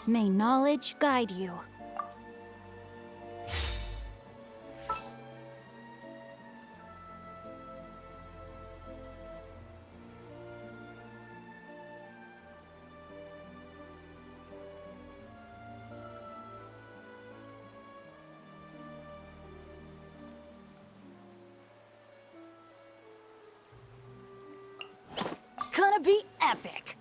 May knowledge guide you. Gonna be epic!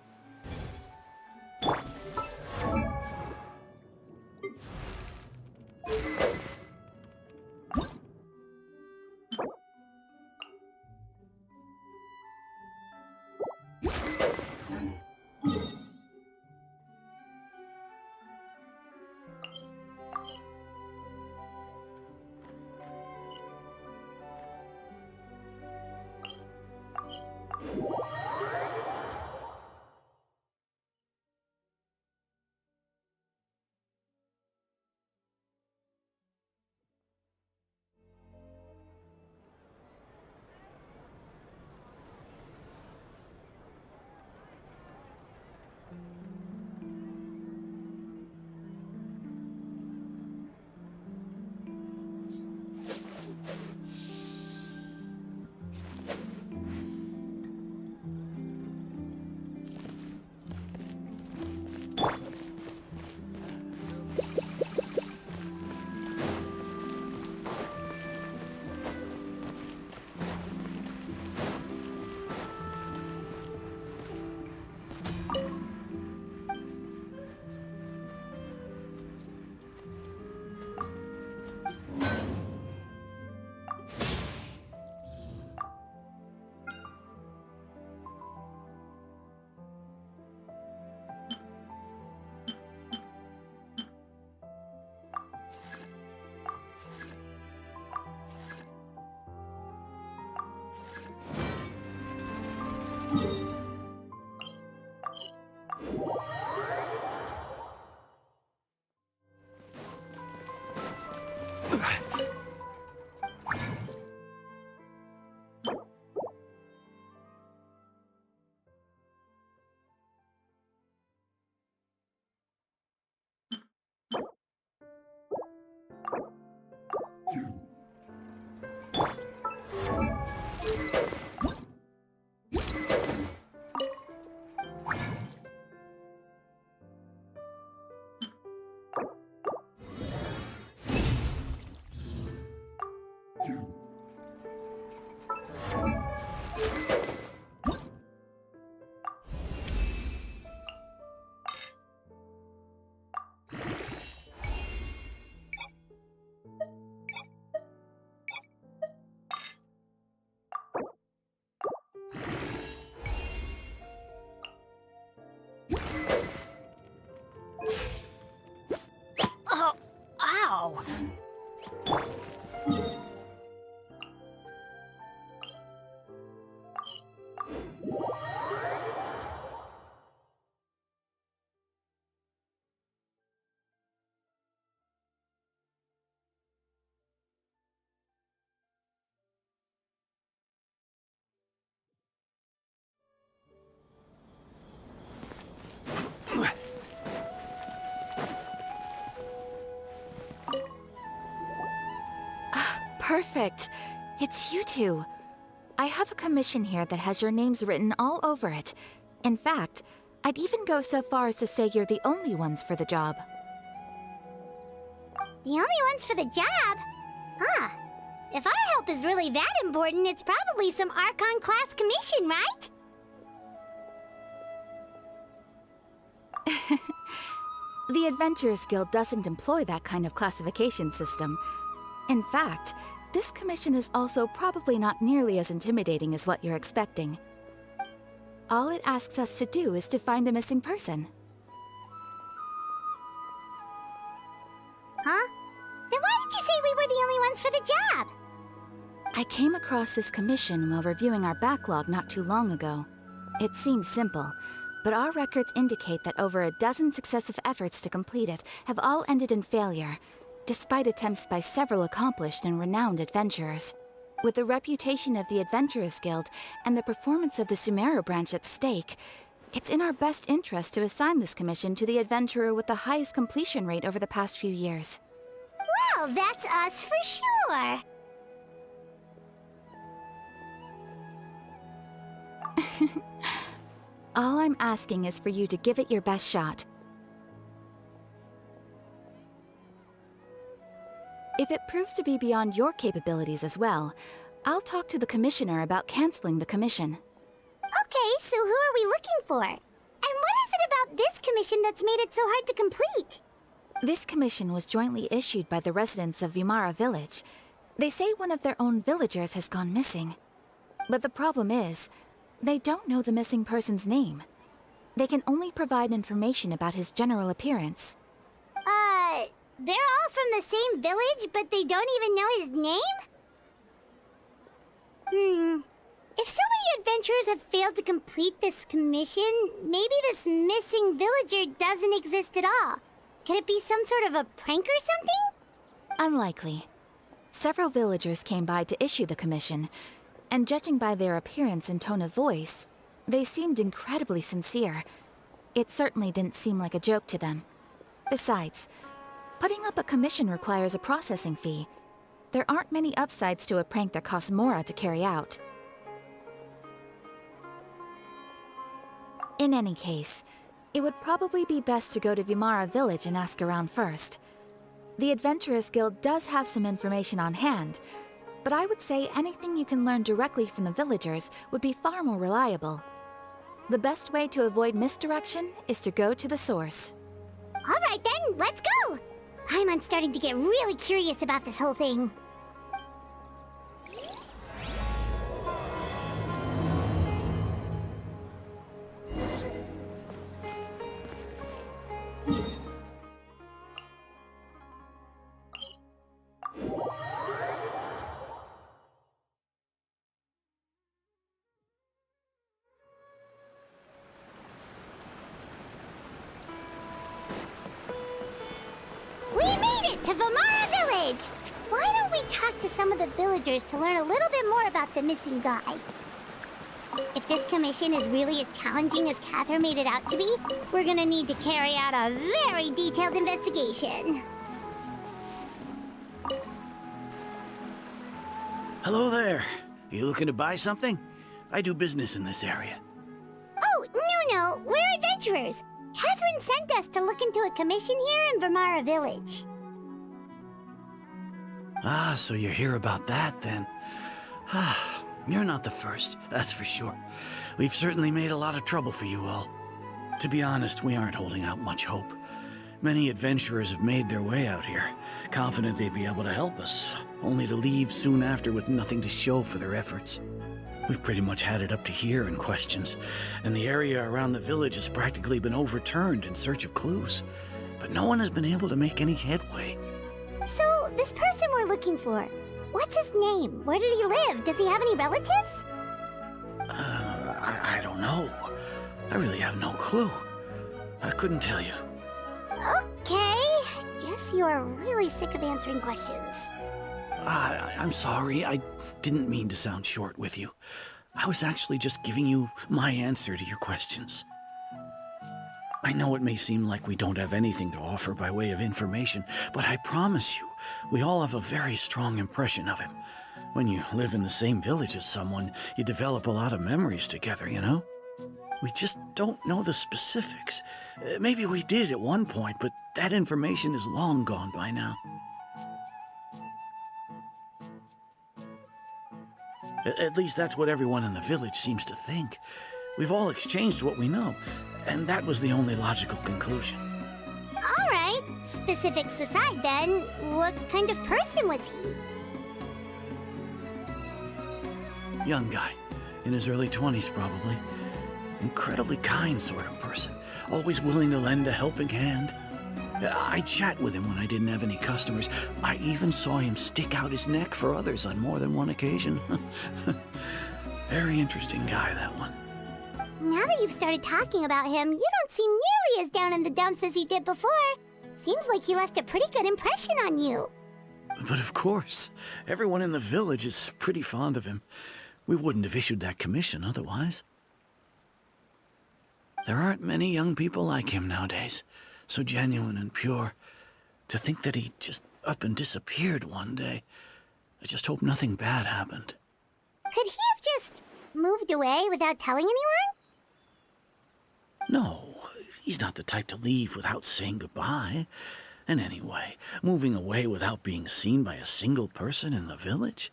Oh, ow! Perfect. It's you two. I have a commission here that has your names written all over it. In fact, I'd even go so far as to say you're the only ones for the job. The only ones for the job? Huh. If our help is really that important, it's probably some Archon class commission, right? The Adventurers Guild doesn't employ that kind of classification system. In fact, this commission is also probably not nearly as intimidating as what you're expecting. All it asks us to do is to find a missing person. I came across this commission while reviewing our backlog not too long ago. It seems simple, but our records indicate that over a dozen successive efforts to complete it have all ended in failure, despite attempts by several accomplished and renowned adventurers. With the reputation of the Adventurers Guild and the performance of the Sumeru branch at stake, it's in our best interest to assign this commission to the adventurer with the highest completion rate over the past few years. Well, that's us for sure. All I'm asking is for you to give it your best shot. If it proves to be beyond your capabilities as well, I'll talk to the commissioner about canceling the commission. Okay, so who are we looking for? And what is it about this commission that's made it so hard to complete? This commission was jointly issued by the residents of Vimara Village. They say one of their own villagers has gone missing. But the problem is, they don't know the missing person's name. They can only provide information about his general appearance. They're all from the same village, but they don't even know his name? If so many adventurers have failed to complete this commission, maybe this missing villager doesn't exist at all. Could it be some sort of a prank or something? Unlikely. Several villagers came by to issue the commission, and judging by their appearance and tone of voice, they seemed incredibly sincere. It certainly didn't seem like a joke to them. Besides, putting up a commission requires a processing fee. There aren't many upsides to a prank that costs Mora to carry out. In any case, it would probably be best to go to Vimara Village and ask around first. The Adventurers Guild does have some information on hand, but I would say anything you can learn directly from the villagers would be far more reliable. The best way to avoid misdirection is to go to the source. All right then, let's go! I'm starting to get really curious about this whole thing. To Vimara Village! Why don't we talk to some of the villagers to learn a little bit more about the missing guy? If this commission is really as challenging as Catherine made it out to be, we're gonna need to carry out a very detailed investigation. Hello there. You looking to buy something? I do business in this area. Oh, no, we're adventurers. Catherine sent us to look into a commission here in Vimara Village. Ah, so you hear about that, then. You're not the first, that's for sure. We've certainly made a lot of trouble for you all. To be honest, we aren't holding out much hope. Many adventurers have made their way out here, confident they'd be able to help us, only to leave soon after with nothing to show for their efforts. We've pretty much had it up to here in questions, and the area around the village has practically been overturned in search of clues. But no one has been able to make any headway. So, this person we're looking for, what's his name? Where did he live? Does he have any relatives? I don't know. I really have no clue. I couldn't tell you. Okay, guess you are really sick of answering questions. I'm sorry, I didn't mean to sound short with you. I was actually just giving you my answer to your questions. I know it may seem like we don't have anything to offer by way of information, but I promise you, we all have a very strong impression of him. When you live in the same village as someone, you develop a lot of memories together, you know? We just don't know the specifics. Maybe we did at one point, but that information is long gone by now. At least that's what everyone in the village seems to think. We've all exchanged what we know, and that was the only logical conclusion. All right, specifics aside then, what kind of person was he? Young guy, in his early 20s probably. Incredibly kind sort of person, always willing to lend a helping hand. I chat with him when I didn't have any customers. I even saw him stick out his neck for others on more than one occasion. Very interesting guy, that one. Now that you've started talking about him, you don't seem nearly as down in the dumps as you did before. Seems like he left a pretty good impression on you. But of course, everyone in the village is pretty fond of him. We wouldn't have issued that commission otherwise. There aren't many young people like him nowadays. So genuine and pure. To think that he just up and disappeared one day. I just hope nothing bad happened. Could he have just moved away without telling anyone? No, he's not the type to leave without saying goodbye. And anyway, moving away without being seen by a single person in the village,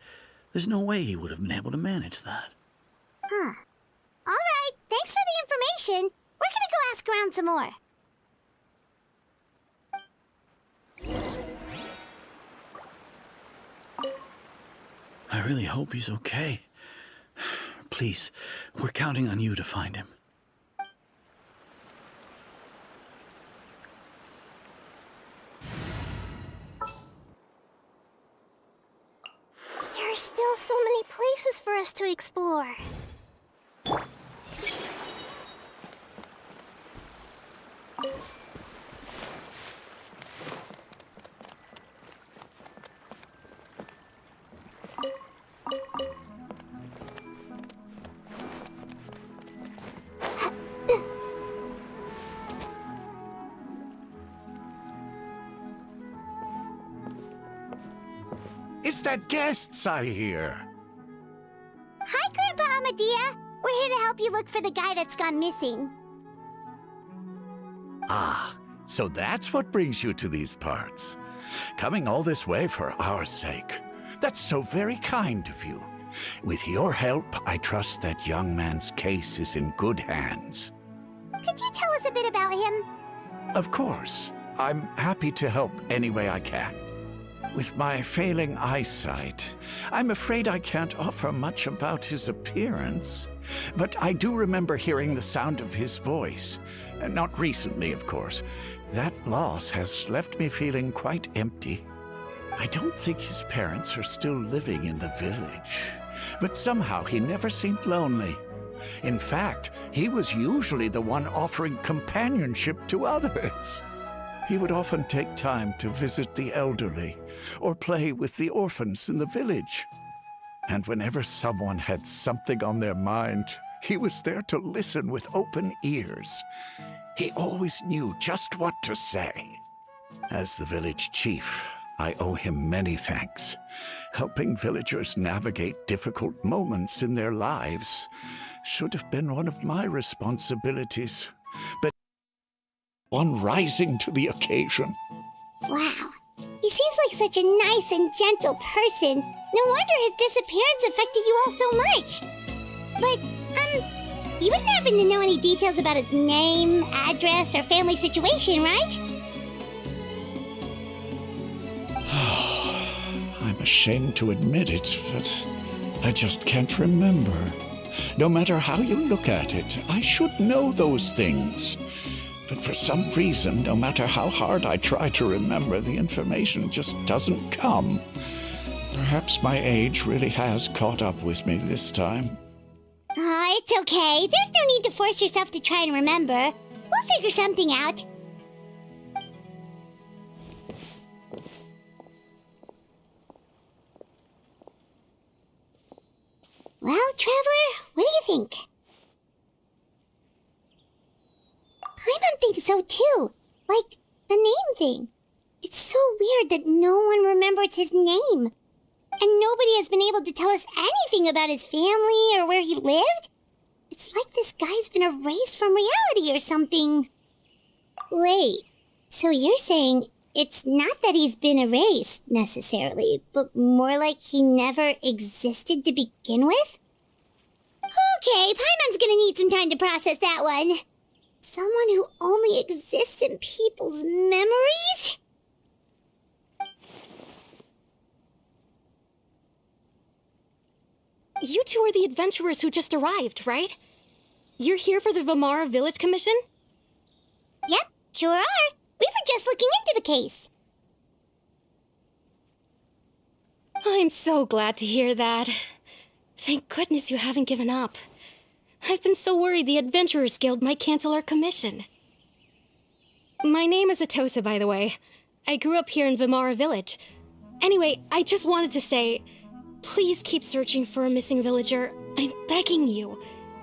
there's no way he would have been able to manage that. Huh. All right, thanks for the information. We're gonna go ask around some more. I really hope he's okay. Please, we're counting on you to find him. There are still so many places for us to explore. Is that guests I hear? Hi, Grandpa Amadea. We're here to help you look for the guy that's gone missing. Ah, so that's what brings you to these parts. Coming all this way for our sake. That's so very kind of you. With your help, I trust that young man's case is in good hands. Could you tell us a bit about him? Of course. I'm happy to help any way I can. With my failing eyesight, I'm afraid I can't offer much about his appearance. But I do remember hearing the sound of his voice. Not recently, of course. That loss has left me feeling quite empty. I don't think his parents are still living in the village. But somehow he never seemed lonely. In fact, he was usually the one offering companionship to others. He would often take time to visit the elderly or play with the orphans in the village. And whenever someone had something on their mind, he was there to listen with open ears. He always knew just what to say. As the village chief, I owe him many thanks. Helping villagers navigate difficult moments in their lives should have been one of my responsibilities. But one rising to the occasion. Wow. He seems like such a nice and gentle person. No wonder his disappearance affected you all so much. But, you wouldn't happen to know any details about his name, address, or family situation, right? I'm ashamed to admit it, but I just can't remember. No matter how you look at it, I should know those things. But for some reason, no matter how hard I try to remember, the information just doesn't come. Perhaps my age really has caught up with me this time. It's okay. There's no need to force yourself to try and remember. We'll figure something out. Well, Traveler, what do you think? Paimon thinks so too. Like, the name thing. It's so weird that no one remembers his name. And nobody has been able to tell us anything about his family or where he lived. It's like this guy's been erased from reality or something. Wait, so you're saying it's not that he's been erased, necessarily, but more like he never existed to begin with? Okay, Paimon's gonna need some time to process that one. Someone who only exists in people's memories? You two are the adventurers who just arrived, right? You're here for the Vamara Village Commission? Yep, sure are. We were just looking into the case. I'm so glad to hear that. Thank goodness you haven't given up. I've been so worried the Adventurers Guild might cancel our commission. My name is Atosa, by the way. I grew up here in Vimara Village. Anyway, I just wanted to say, please keep searching for a missing villager. I'm begging you.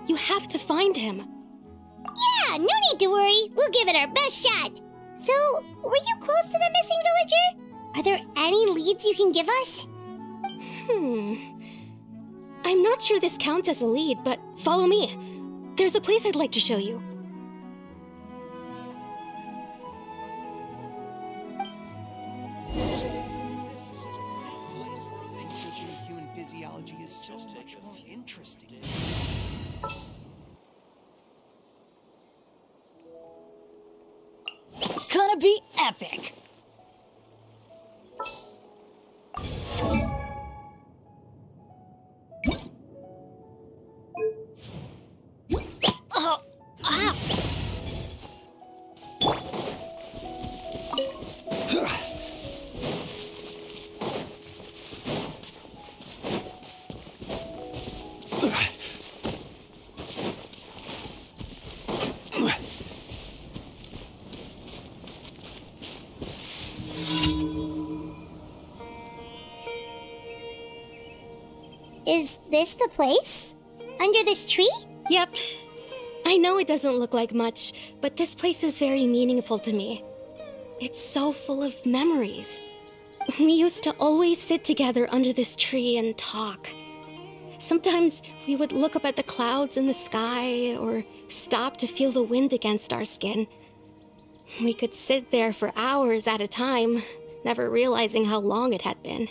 You have to find him. Yeah, no need to worry. We'll give it our best shot. So, were you close to the missing villager? Are there any leads you can give us? I'm not sure this counts as a lead, but follow me. There's a place I'd like to show you. Human physiology is so much more interesting. Gonna be epic. Oh, ow. Is this the place? Under this tree? Yep. I know it doesn't look like much, but this place is very meaningful to me. It's so full of memories. We used to always sit together under this tree and talk. Sometimes we would look up at the clouds in the sky or stop to feel the wind against our skin. We could sit there for hours at a time, never realizing how long it had been.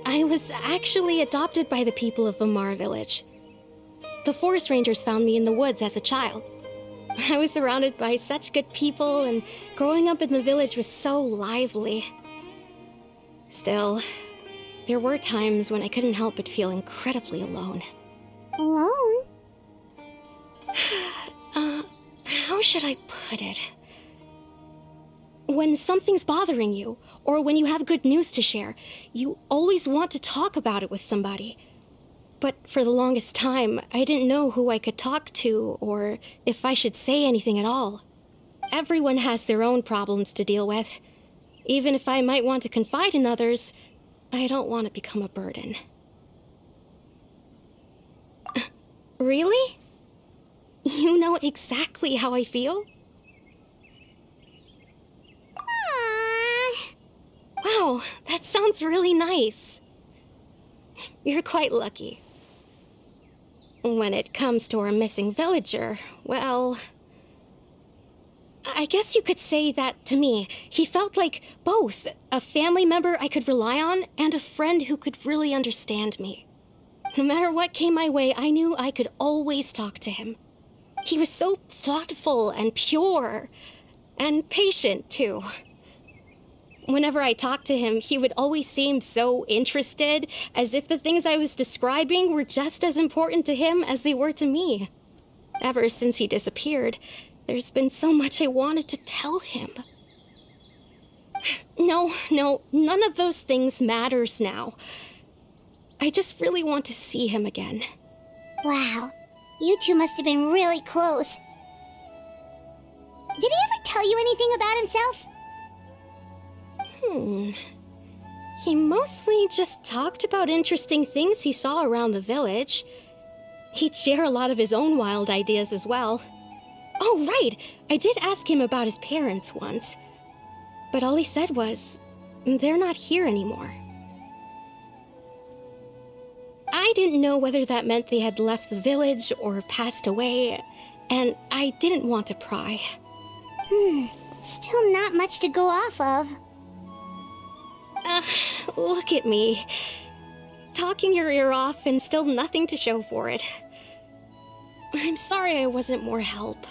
I was actually adopted by the people of Vimara Village. The forest rangers found me in the woods as a child. I was surrounded by such good people, and growing up in the village was so lively. Still, there were times when I couldn't help but feel incredibly alone. Alone? How should I put it? When something's bothering you, or when you have good news to share, you always want to talk about it with somebody. But for the longest time, I didn't know who I could talk to, or if I should say anything at all. Everyone has their own problems to deal with. Even if I might want to confide in others, I don't want to become a burden. Really? You know exactly how I feel? Aww. Wow, that sounds really nice. You're quite lucky. When it comes to our missing villager, well, I guess you could say that to me. He felt like both a family member I could rely on and a friend who could really understand me. No matter what came my way, I knew I could always talk to him. He was so thoughtful and pure, and patient, too. Whenever I talked to him, he would always seem so interested, as if the things I was describing were just as important to him as they were to me. Ever since he disappeared, there's been so much I wanted to tell him. No, none of those things matters now. I just really want to see him again. Wow, you two must have been really close. Did he ever tell you anything about himself? He mostly just talked about interesting things he saw around the village. He'd share a lot of his own wild ideas as well. Oh, right! I did ask him about his parents once. But all he said was, they're not here anymore. I didn't know whether that meant they had left the village or passed away, and I didn't want to pry. Still not much to go off of. Look at me. Talking your ear off and still nothing to show for it. I'm sorry I wasn't more help.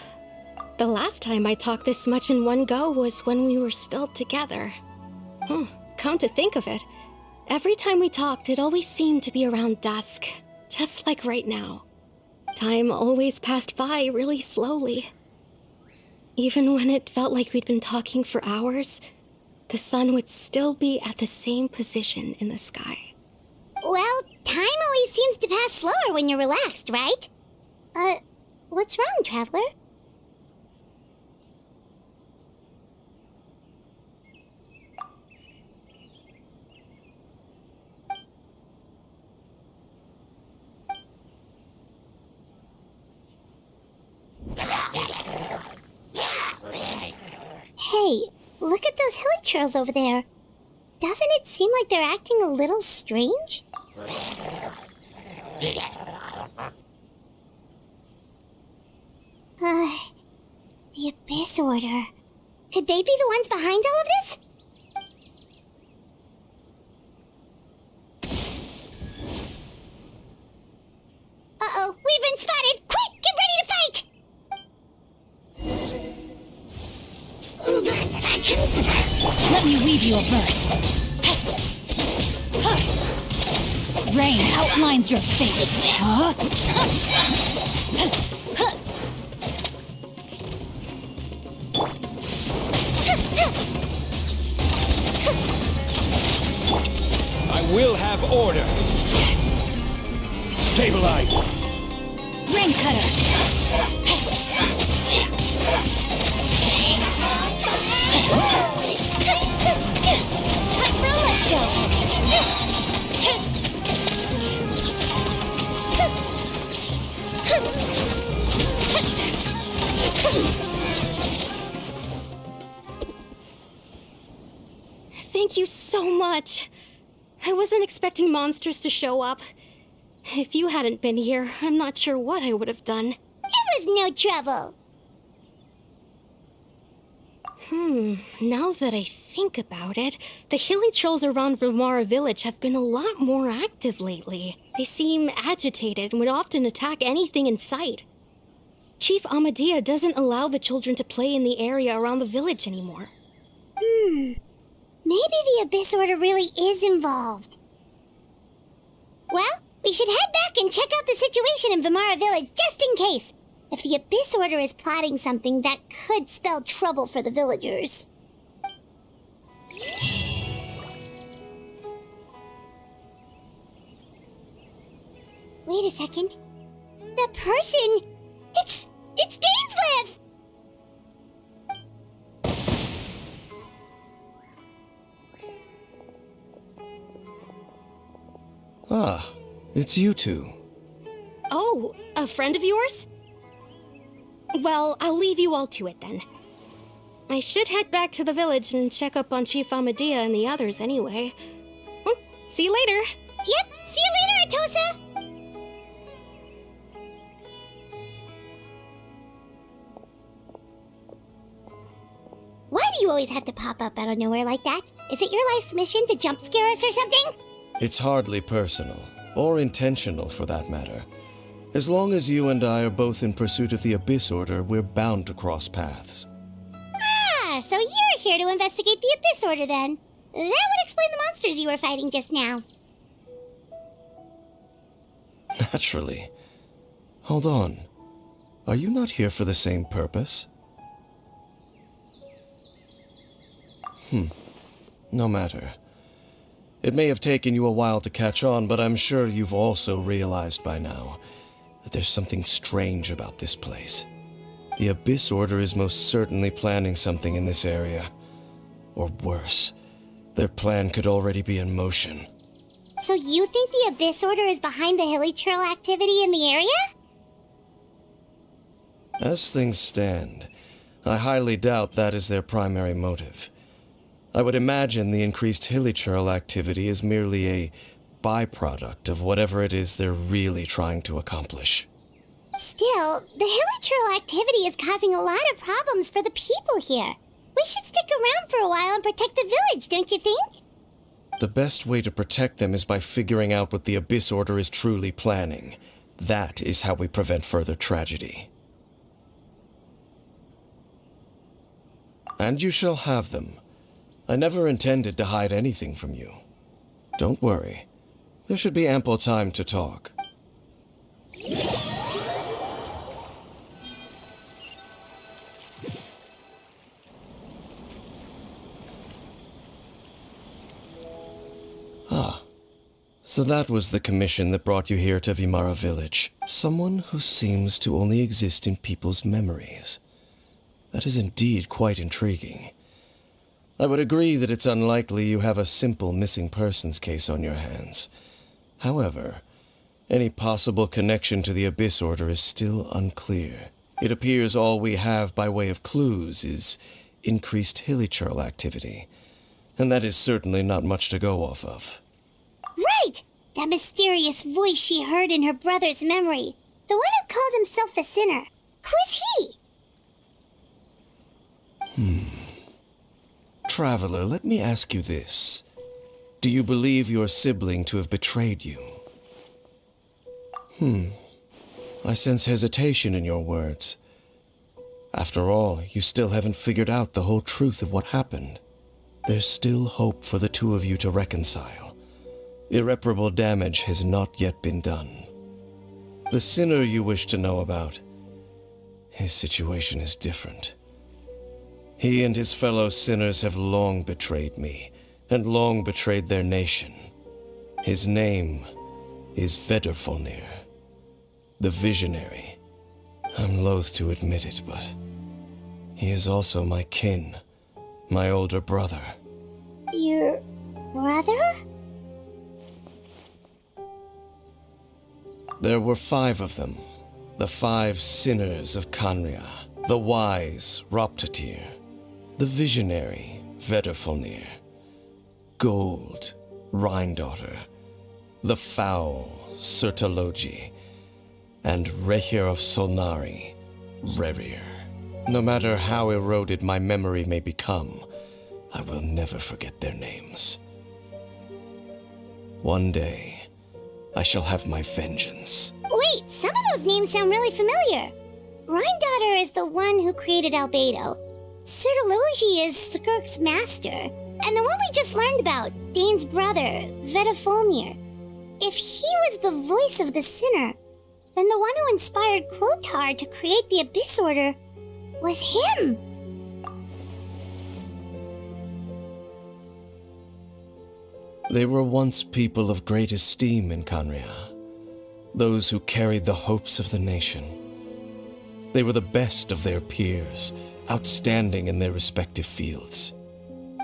The last time I talked this much in one go was when we were still together. Come to think of it, every time we talked, it always seemed to be around dusk, just like right now. Time always passed by really slowly. Even when it felt like we'd been talking for hours, the sun would still be at the same position in the sky. Well, time always seems to pass slower when you're relaxed, right? What's wrong, Traveler? Hey, look at those hilly churls over there. Doesn't it seem like they're acting a little strange? The Abyss Order. Could they be the ones behind all of this? Uh-oh, we've been spotted! Quick, get ready to fight! Let me weave you a verse. Rain outlines your fate. Huh? I will have order. Stabilize. Rain cutter. Time for a light show! Thank you so much. I wasn't expecting monsters to show up. If you hadn't been here, I'm not sure what I would have done. It was no trouble. Now that I think about it, the hilly trolls around Vimara village have been a lot more active lately. They seem agitated and would often attack anything in sight. Chief Amadea doesn't allow the children to play in the area around the village anymore. Maybe the Abyss Order really is involved. Well, we should head back and check out the situation in Vimara village just in case. If the Abyss Order is plotting something, that could spell trouble for the villagers. Wait a second. That person... It's Dainslev! Ah, it's you two. Oh, a friend of yours? Well, I'll leave you all to it then. I should head back to the village and check up on Chief Amadea and the others anyway. Well, see you later. Yep, see you later, Atosa! Why do you always have to pop up out of nowhere like that? Is it your life's mission to jump scare us or something? It's hardly personal, or intentional for that matter. As long as you and I are both in pursuit of the Abyss Order, we're bound to cross paths. Ah, so you're here to investigate the Abyss Order then. That would explain the monsters you were fighting just now. Naturally. Hold on. Are you not here for the same purpose? No matter. It may have taken you a while to catch on, but I'm sure you've also realized by now that there's something strange about this place. The Abyss Order is most certainly planning something in this area. Or worse, their plan could already be in motion. So you think the Abyss Order is behind the hilly trail activity in the area? As things stand, I highly doubt that is their primary motive. I would imagine the increased hilly trail activity is merely a byproduct of whatever it is they're really trying to accomplish. Still, the hilly trail activity is causing a lot of problems for the people here. We should stick around for a while and protect the village, don't you think? The best way to protect them is by figuring out what the Abyss Order is truly planning. That is how we prevent further tragedy. And you shall have them. I never intended to hide anything from you. Don't worry. There should be ample time to talk. So that was the commission that brought you here to Vimara Village. Someone who seems to only exist in people's memories. That is indeed quite intriguing. I would agree that it's unlikely you have a simple missing persons case on your hands. However, any possible connection to the Abyss Order is still unclear. It appears all we have by way of clues is increased hilichurl activity, and that is certainly not much to go off of. Right! That mysterious voice she heard in her brother's memory. The one who called himself a sinner. Who is he? Traveler, let me ask you this. Do you believe your sibling to have betrayed you? I sense hesitation in your words. After all, you still haven't figured out the whole truth of what happened. There's still hope for the two of you to reconcile. Irreparable damage has not yet been done. The sinner you wish to know about, his situation is different. He and his fellow sinners have long betrayed me, and long betrayed their nation. His name is Vedrfolnir, the Visionary. I'm loath to admit it, but he is also my kin, my older brother. Your brother? There were 5 of them, the 5 sinners of Kanria, the wise Roptatir, the visionary Vedrfolnir, Gold Rhindaughter, the foul Sertalogi, and Rehir of Solnari, Rerir. No matter how eroded my memory may become, I will never forget their names. One day, I shall have my vengeance. Wait, some of those names sound really familiar. Rhindaughter is the one who created Albedo. Sertalogi is Skirk's master. And the one we just learned about, Dane's brother, Vedrfolnir. If he was the voice of the sinner, then the one who inspired Clotar to create the Abyss Order was him. They were once people of great esteem in Kanria, those who carried the hopes of the nation. They were the best of their peers, outstanding in their respective fields.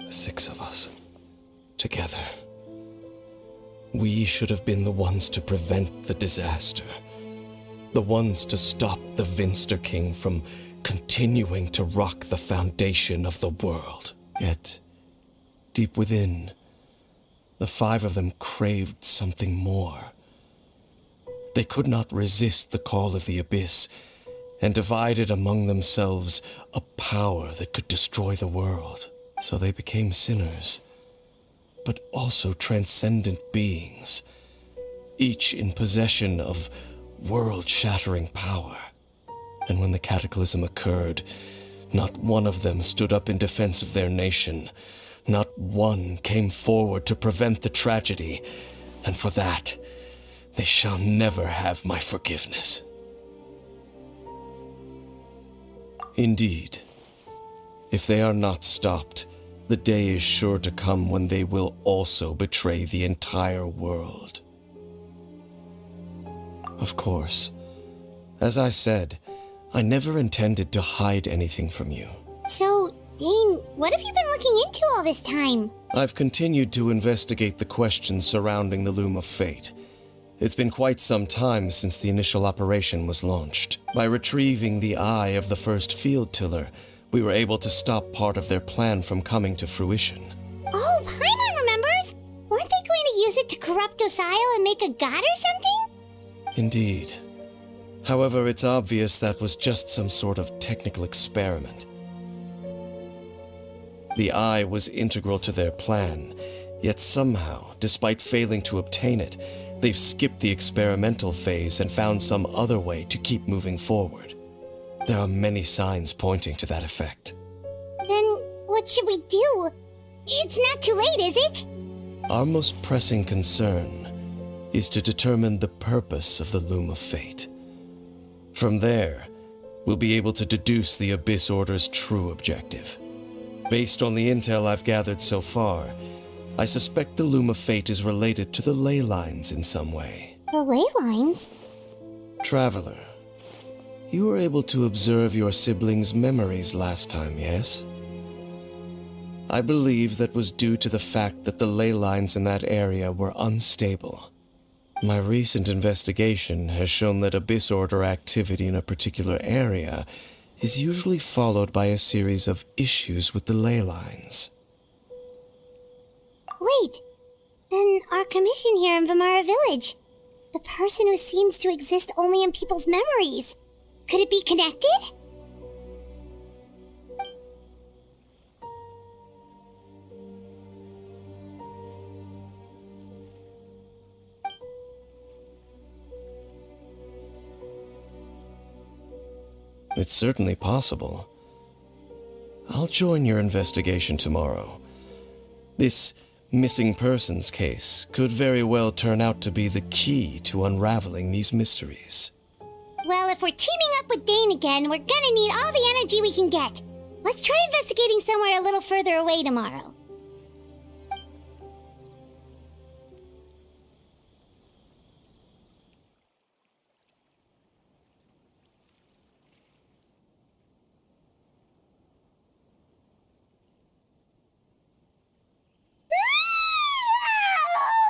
6 of us, together. We should have been the ones to prevent the disaster, the ones to stop the Vinster King from continuing to rock the foundation of the world. Yet, deep within, the 5 of them craved something more. They could not resist the call of the Abyss, and divided among themselves a power that could destroy the world. So they became sinners, but also transcendent beings, each in possession of world-shattering power. And when the cataclysm occurred, not one of them stood up in defense of their nation. Not one came forward to prevent the tragedy, and for that, they shall never have my forgiveness. Indeed, if they are not stopped, the day is sure to come when they will also betray the entire world. Of course, as I said, I never intended to hide anything from you. So, Dane, what have you been looking into all this time? I've continued to investigate the questions surrounding the Loom of Fate. It's been quite some time since the initial operation was launched. By retrieving the eye of the first field tiller, we were able to stop part of their plan from coming to fruition. Oh, Paimon remembers! Weren't they going to use it to corrupt Osial and make a god or something? Indeed. However, it's obvious that was just some sort of technical experiment. The eye was integral to their plan, yet somehow, despite failing to obtain it, they've skipped the experimental phase and found some other way to keep moving forward. There are many signs pointing to that effect. Then what should we do? It's not too late, is it? Our most pressing concern is to determine the purpose of the Loom of Fate. From there, we'll be able to deduce the Abyss Order's true objective. Based on the intel I've gathered so far, I suspect the Loom of Fate is related to the ley lines in some way. The ley lines? Traveler, you were able to observe your siblings' memories last time, yes? I believe that was due to the fact that the ley lines in that area were unstable. My recent investigation has shown that Abyss Order activity in a particular area is usually followed by a series of issues with the ley lines. Wait, then our commission here in Vimara Village, the person who seems to exist only in people's memories, could it be connected? It's certainly possible. I'll join your investigation tomorrow. This missing persons case could very well turn out to be the key to unraveling these mysteries. Well, if we're teaming up with Dane again, we're gonna need all the energy we can get. Let's try investigating somewhere a little further away tomorrow.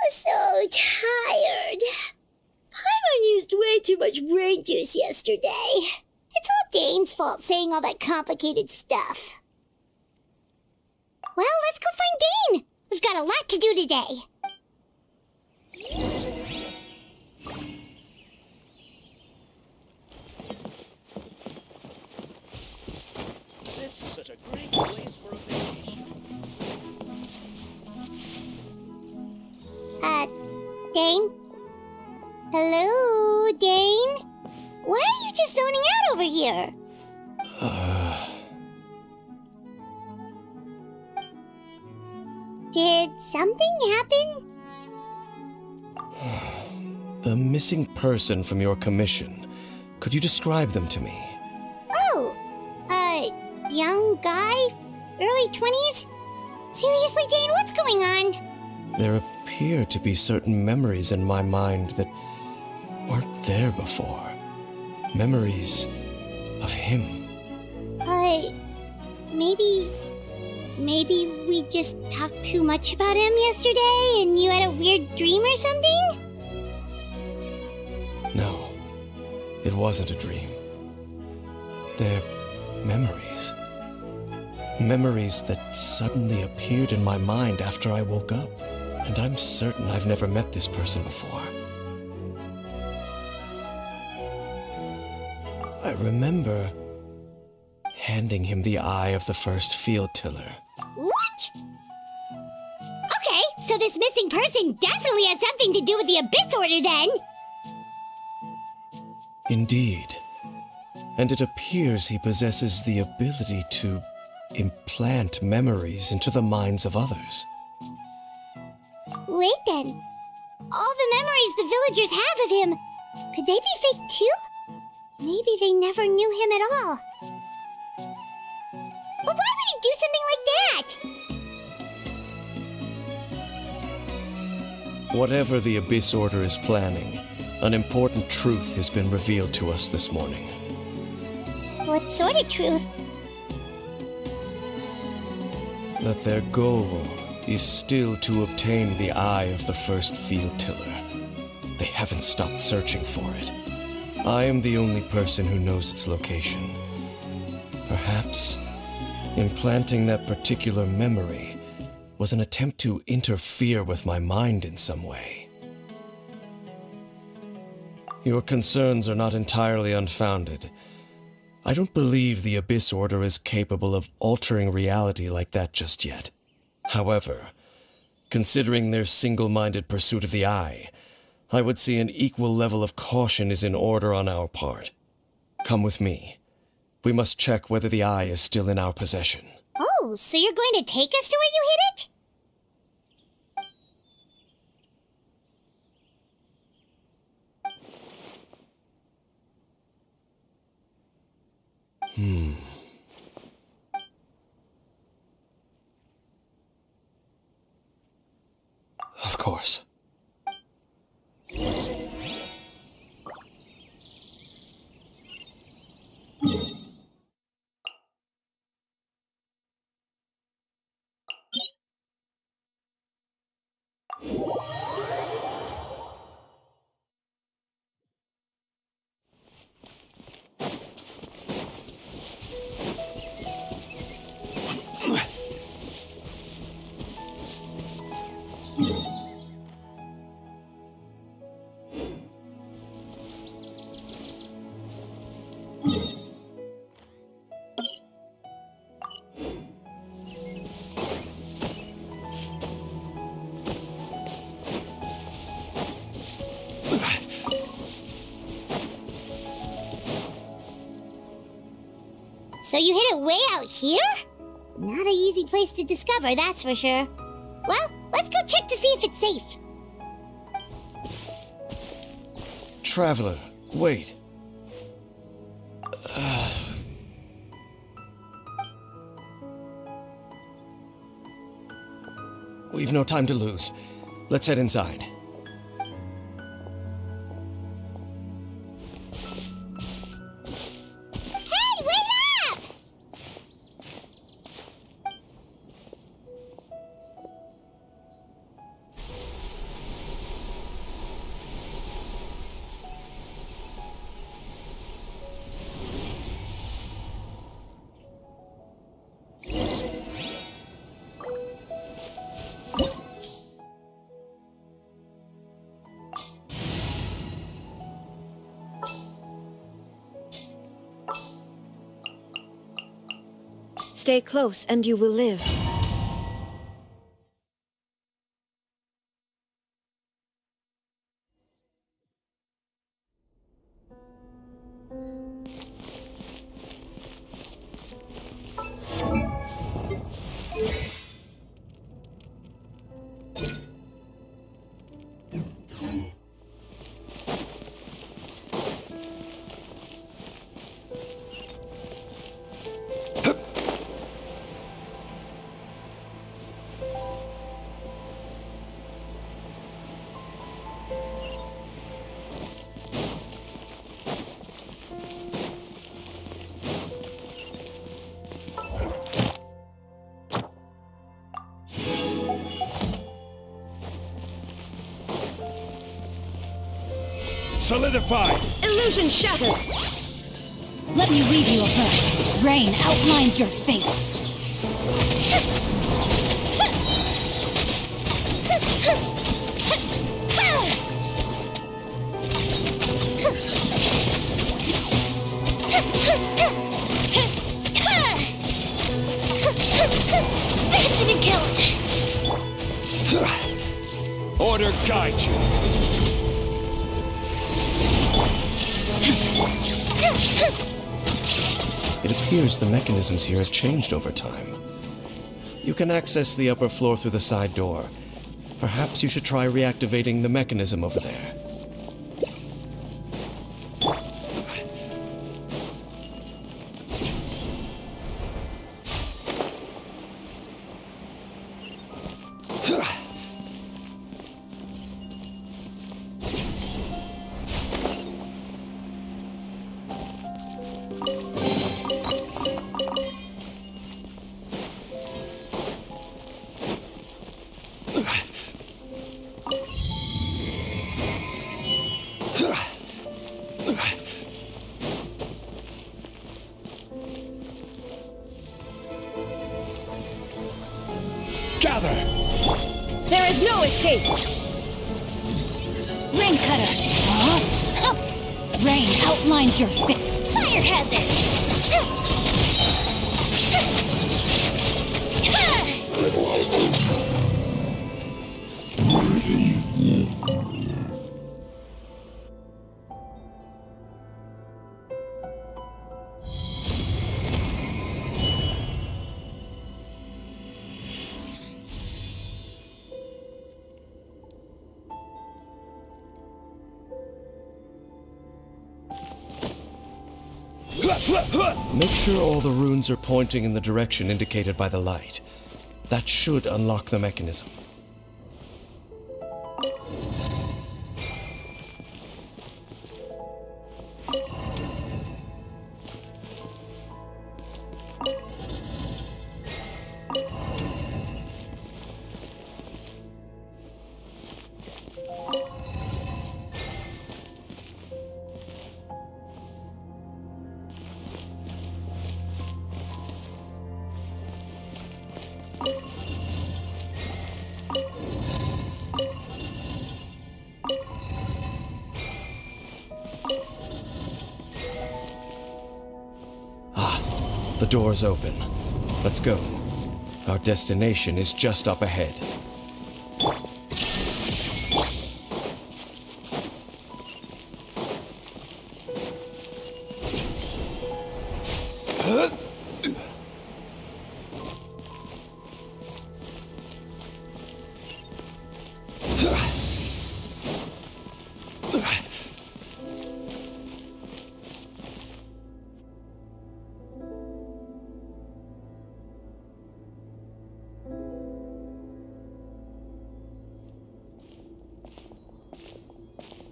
So tired. Paimon used way too much brain juice yesterday. It's all Dane's fault saying all that complicated stuff. Well, let's go find Dane. We've got a lot to do today. This is such a great place for a vacation. Dane? Hello, Dane? Why are you just zoning out over here? Did something happen? The missing person from your commission. Could you describe them to me? Oh, young guy? Early 20s? Seriously, Dane, what's going on? There appear to be certain memories in my mind that weren't there before. Memories of him. Maybe we just talked too much about him yesterday and you had a weird dream or something? No, it wasn't a dream. They're memories. Memories that suddenly appeared in my mind after I woke up. And I'm certain I've never met this person before. I remember handing him the eye of the first field tiller. What? Okay, so this missing person definitely has something to do with the Abyss Order then! Indeed. And it appears he possesses the ability to implant memories into the minds of others. Wait then. All the memories the villagers have of him, could they be fake too? Maybe they never knew him at all. But why would he do something like that? Whatever the Abyss Order is planning, an important truth has been revealed to us this morning. What sort of truth? That their goal is still to obtain the eye of the first field tiller. They haven't stopped searching for it. I am the only person who knows its location. Perhaps implanting that particular memory was an attempt to interfere with my mind in some way. Your concerns are not entirely unfounded. I don't believe the Abyss Order is capable of altering reality like that just yet. However, considering their single-minded pursuit of the eye, I would say an equal level of caution is in order on our part. Come with me. We must check whether the eye is still in our possession. Oh, so you're going to take us to where you hid it? course. So you hid it way out here? Not an easy place to discover, that's for sure. Well, let's go check to see if it's safe. Traveler, wait. We've no time to lose. Let's head inside. Hey, wait up! Stay close and you will live. Solidified! Illusion shattered! Let me weave you a verse. Rain outlines your fate. Didn't count. Order guide you. It appears the mechanisms here have changed over time. You can access the upper floor through the side door. Perhaps you should try reactivating the mechanism over there. Gather! There is no escape! Ring cutter. Huh? Rain outlines your fate. Fire hazard! Make sure all the runes are pointing in the direction indicated by the light. That should unlock the mechanism. The door's open. Let's go. Our destination is just up ahead.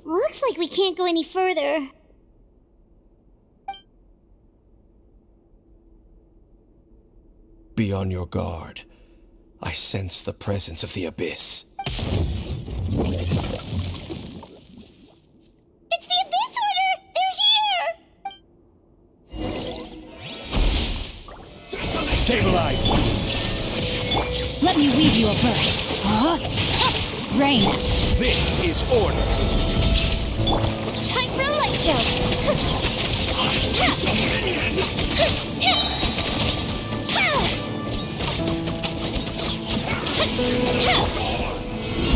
Looks like we can't go any further. Be on your guard. I sense the presence of the Abyss. It's the Abyss Order! They're here! Stabilize! Let me weave you a verse. Huh? Rain. This is order! Time for a light show.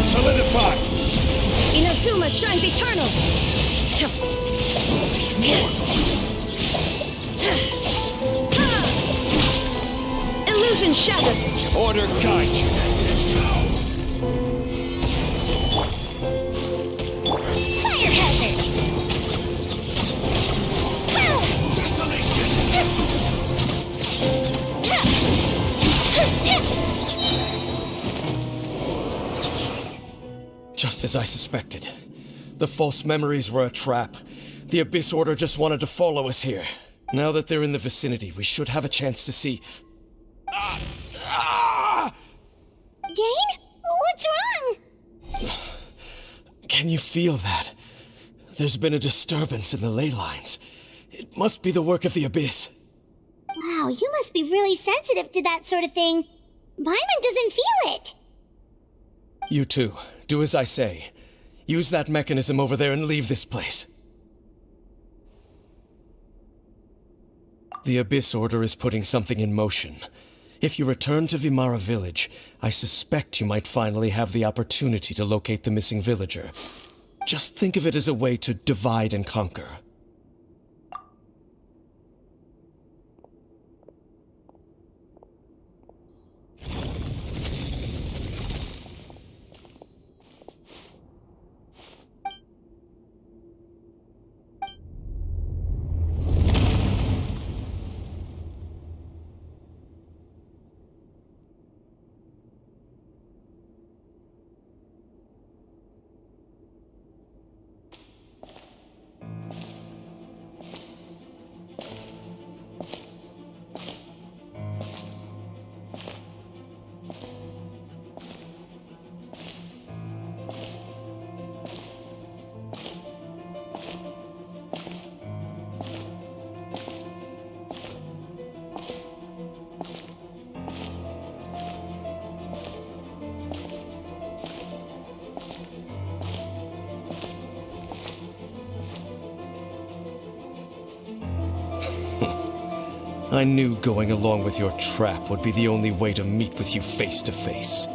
Solidify! Inazuma shines eternal. Illusion shattered. Order guide you! Fire hazard! Just as I suspected. The false memories were a trap. The Abyss Order just wanted to follow us here. Now that they're in the vicinity, we should have a chance to see... Dane? What's wrong? Can you feel that? There's been a disturbance in the ley lines. It must be the work of the Abyss. Wow, you must be really sensitive to that sort of thing. Paimon doesn't feel it. You too. Do as I say. Use that mechanism over there and leave this place. The Abyss Order is putting something in motion. If you return to Vimara Village, I suspect you might finally have the opportunity to locate the missing villager. Just think of it as a way to divide and conquer. I knew going along with your trap would be the only way to meet with you face to face.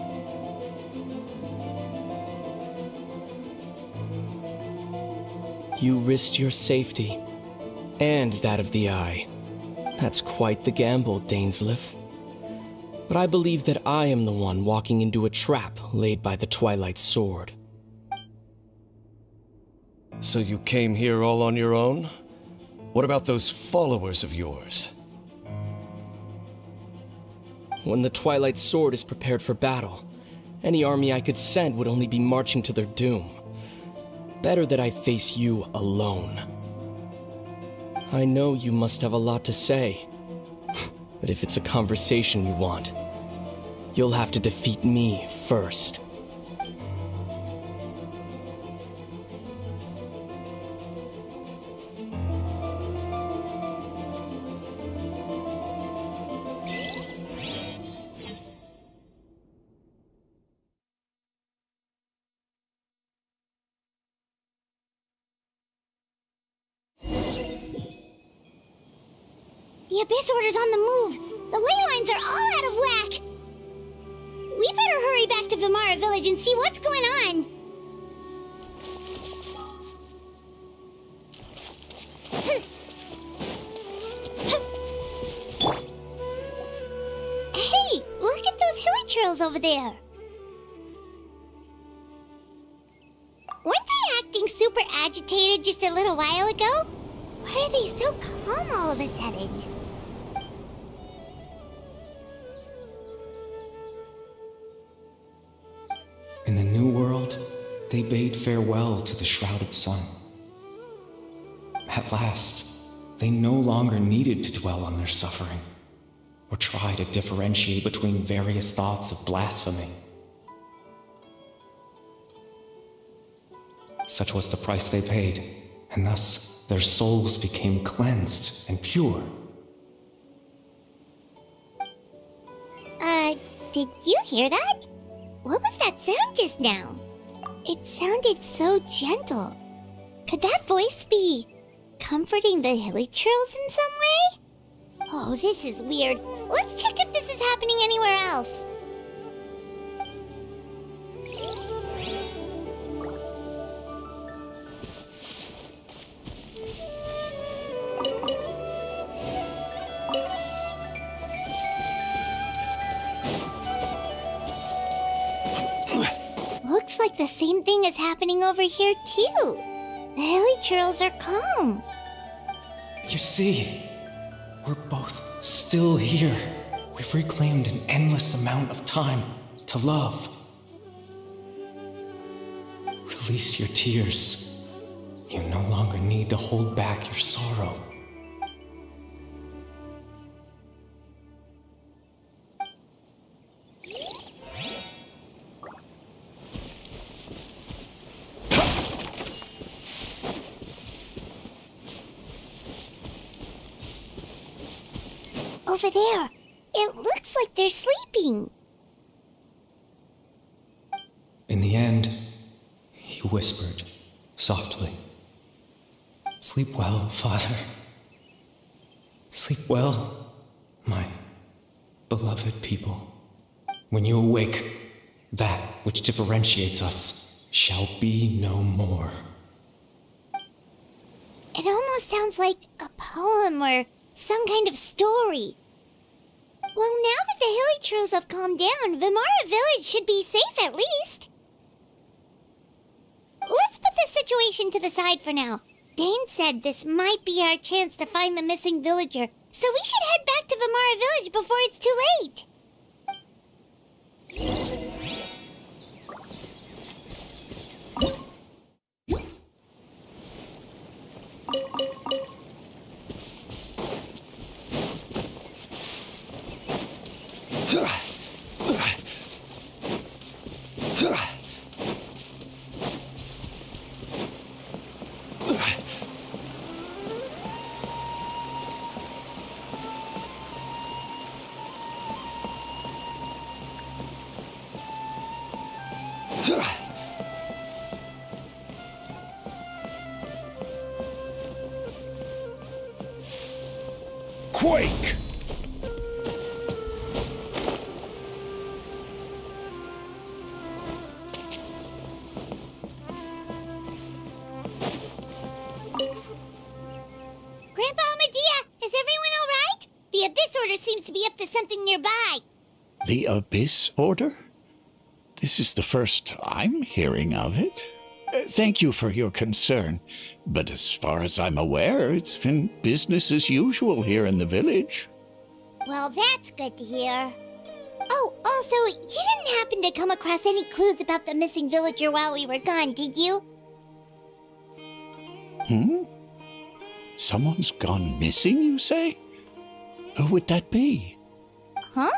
You risked your safety, and that of the Eye. That's quite the gamble, Dainsleif. But I believe that I am the one walking into a trap laid by the Twilight Sword. So you came here all on your own? What about those followers of yours? When the Twilight Sword is prepared for battle, any army I could send would only be marching to their doom. Better that I face you alone. I know you must have a lot to say, but if it's a conversation you want, you'll have to defeat me first. The Abyss Order's on the move. The ley lines are all out of whack. We better hurry back to Vimara Village and see what's going on. Hey, look at those hilly trails over there. Weren't they acting super agitated just a little while ago? Why are they so calm all of a sudden? In the New World, they bade farewell to the shrouded sun. At last, they no longer needed to dwell on their suffering, or try to differentiate between various thoughts of blasphemy. Such was the price they paid, and thus their souls became cleansed and pure. Did you hear that? What was that sound just now? It sounded so gentle. Could that voice be comforting the hilly trails in some way? Oh, this is weird. Let's check if this is happening anywhere else. Looks like the same thing is happening over here too. The hilly trails are calm. You see, we're both still here. We've reclaimed an endless amount of time to love. Release your tears. You no longer need to hold back your sorrow. Over there. It looks like they're sleeping. In the end, he whispered softly, "Sleep well, Father. Sleep well, my beloved people. When you awake, that which differentiates us shall be no more." It almost sounds like a poem or some kind of story. Well, now that the hilly trails have calmed down, Vimara Village should be safe at least. Let's put this situation to the side for now. Dane said this might be our chance to find the missing villager, so we should head back to Vimara Village before it's too late. Quake! Grandpa Medea, is everyone all right? The Abyss Order seems to be up to something nearby. The Abyss Order? This is the first I'm hearing of it. Thank you for your concern, but as far as I'm aware, it's been business as usual here in the village. Well, that's good to hear. Oh, also, you didn't happen to come across any clues about the missing villager while we were gone, did you? Someone's gone missing, you say? Who would that be? Huh?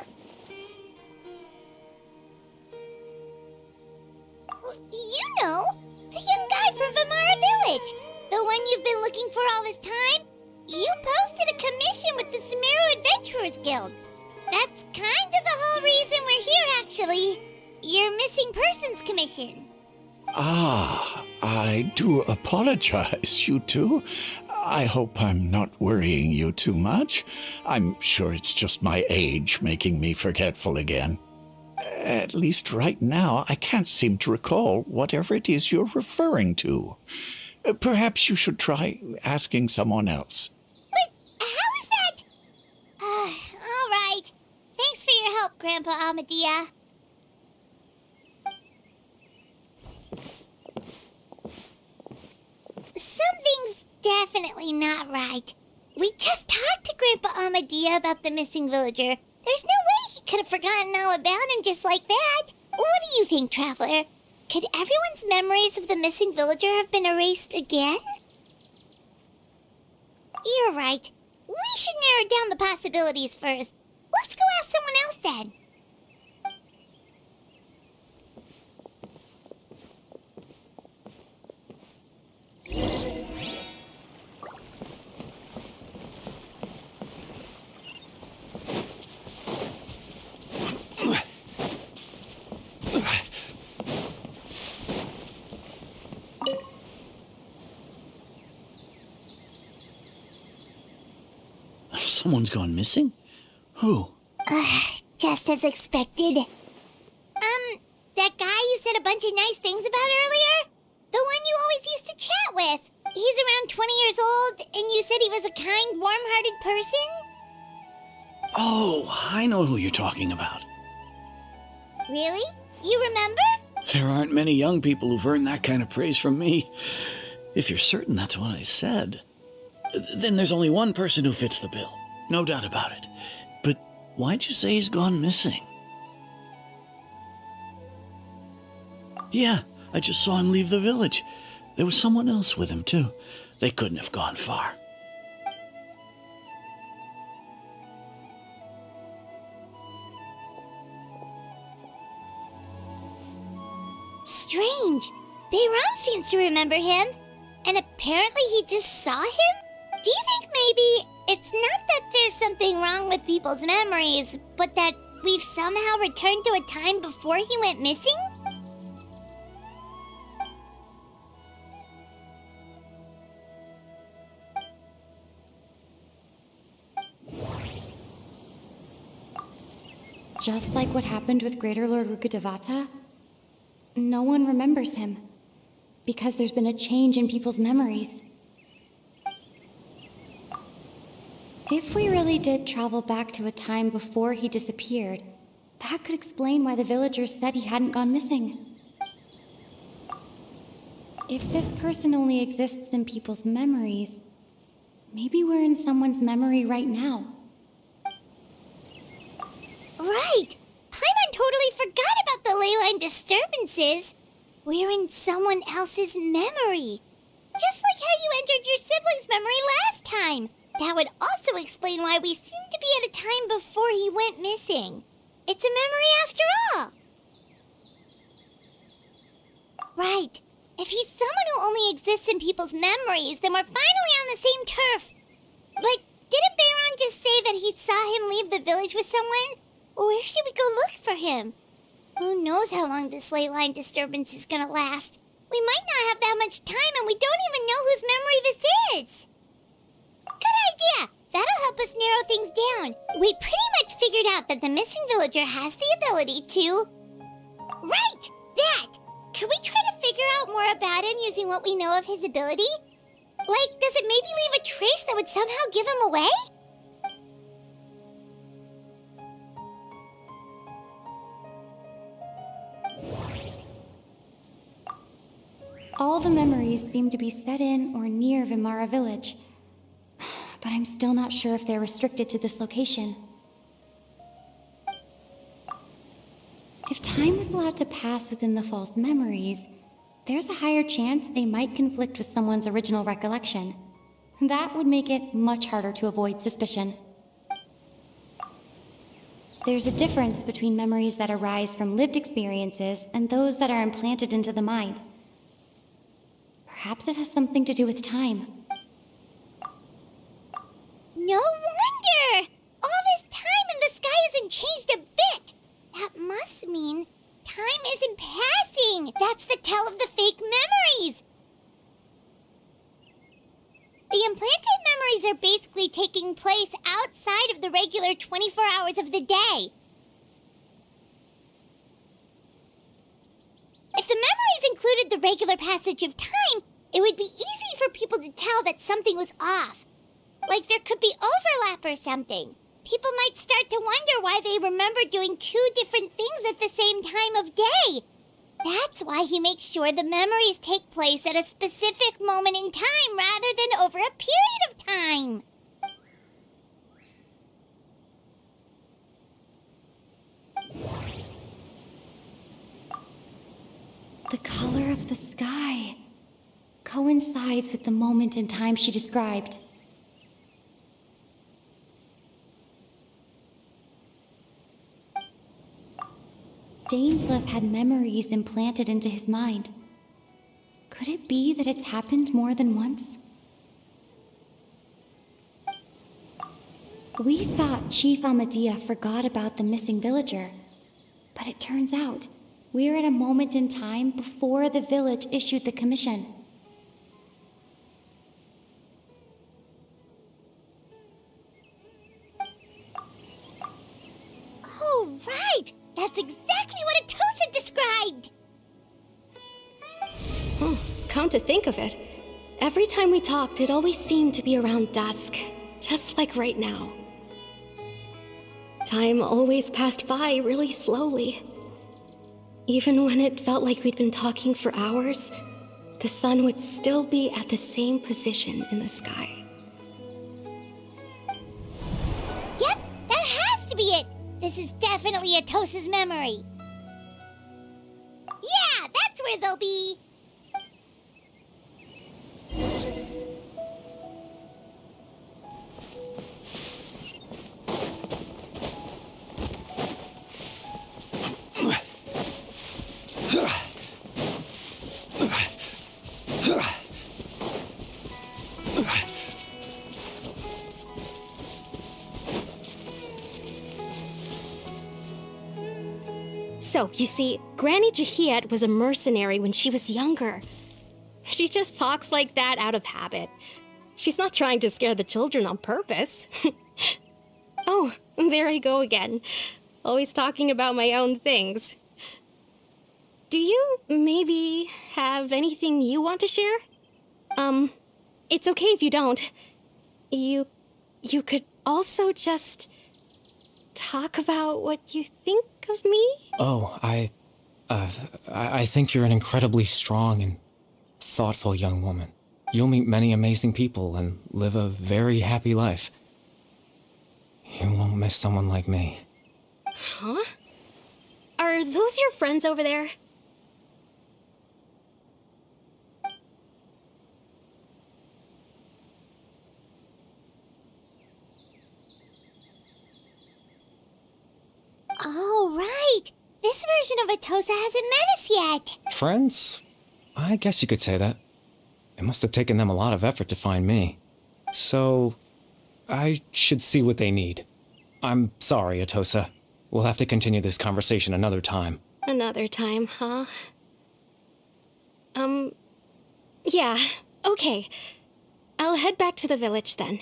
You know, the young guy from Vimara Village. The one you've been looking for all this time. You posted a commission with the Sumeru Adventurers Guild. That's kind of the whole reason we're here, actually. Your missing persons commission. Ah, I do apologize, you two. I hope I'm not worrying you too much. I'm sure it's just my age making me forgetful again. At least right now, I can't seem to recall whatever it is you're referring to. Perhaps you should try asking someone else. But how is that? All right. Thanks for your help, Grandpa Amadea. Something's definitely not right. We just talked to Grandpa Amadea about the missing villager. There's no way he could have forgotten all about him just like that. What do you think, Traveler? Could everyone's memories of the missing villager have been erased again? You're right. We should narrow down the possibilities first. Let's go ask someone else then. Someone's gone missing? Who? Just as expected. That guy you said a bunch of nice things about earlier? The one you always used to chat with. He's around 20 years old, and you said he was a kind, warm-hearted person? Oh, I know who you're talking about. Really? You remember? There aren't many young people who've earned that kind of praise from me. If you're certain that's what I said, then there's only one person who fits the bill. No doubt about it. But why'd you say he's gone missing? Yeah, I just saw him leave the village. There was someone else with him, too. They couldn't have gone far. Strange. Bayram seems to remember him. And apparently he just saw him? Do you think maybe it's not that there's something wrong with people's memories, but that we've somehow returned to a time before he went missing? Just like what happened with Greater Lord Rukkhadevata, no one remembers him, because there's been a change in people's memories. If we really did travel back to a time before he disappeared, that could explain why the villagers said he hadn't gone missing. If this person only exists in people's memories, maybe we're in someone's memory right now. Right! Paimon totally forgot about the ley line disturbances. We're in someone else's memory. Just like how you entered your sibling's memory last time. That would also explain why we seem to be at a time before he went missing. It's a memory after all. Right. If he's someone who only exists in people's memories, then we're finally on the same turf. But didn't Bayron just say that he saw him leave the village with someone? Where should we go look for him? Who knows how long this ley line disturbance is gonna last? We might not have that much time, and we don't even know whose memory this is. Good idea! That'll help us narrow things down. We pretty much figured out that the missing villager has the ability to... Right! That! Could we try to figure out more about him using what we know of his ability? Like, does it maybe leave a trace that would somehow give him away? All the memories seem to be set in or near Vimara village, but I'm still not sure if they're restricted to this location. If time was allowed to pass within the false memories, there's a higher chance they might conflict with someone's original recollection. That would make it much harder to avoid suspicion. There's a difference between memories that arise from lived experiences and those that are implanted into the mind. Perhaps it has something to do with time. No wonder! All this time and the sky hasn't changed a bit! That must mean time isn't passing! That's the tell of the fake memories! The implanted are basically taking place outside of the regular 24 hours of the day. If the memories included the regular passage of time, it would be easy for people to tell that something was off. Like there could be overlap or something. People might start to wonder why they remember doing two different things at the same time of day. That's why he makes sure the memories take place at a specific moment in time rather than over a period of time. The color of the sky coincides with the moment in time she described. Dainsleif had memories implanted into his mind. Could it be that it's happened more than once? We thought Chief Amadea forgot about the missing villager, but it turns out we're at a moment in time before the village issued the commission. Oh, right! That's exactly what Atosa described! Come to think of it, every time we talked, it always seemed to be around dusk, just like right now. Time always passed by really slowly. Even when it felt like we'd been talking for hours, the sun would still be at the same position in the sky. Yep, that has to be it! This is definitely Atosa's memory. Yeah, that's where they'll be. So, you see, Granny Jahiet was a mercenary when she was younger. She just talks like that out of habit. She's not trying to scare the children on purpose. Oh, there I go again. Always talking about my own things. Do you maybe have anything you want to share? It's okay if you don't. You could also just talk about what you think of me? Oh, I think you're an incredibly strong and thoughtful young woman. You'll meet many amazing people and live a very happy life. You won't miss someone like me. Huh? Are those your friends over there? Oh, right! This version of Atosa hasn't met us yet! Friends? I guess you could say that. It must have taken them a lot of effort to find me. So, I should see what they need. I'm sorry, Atosa. We'll have to continue this conversation another time. Another time, huh? Yeah, okay. I'll head back to the village then.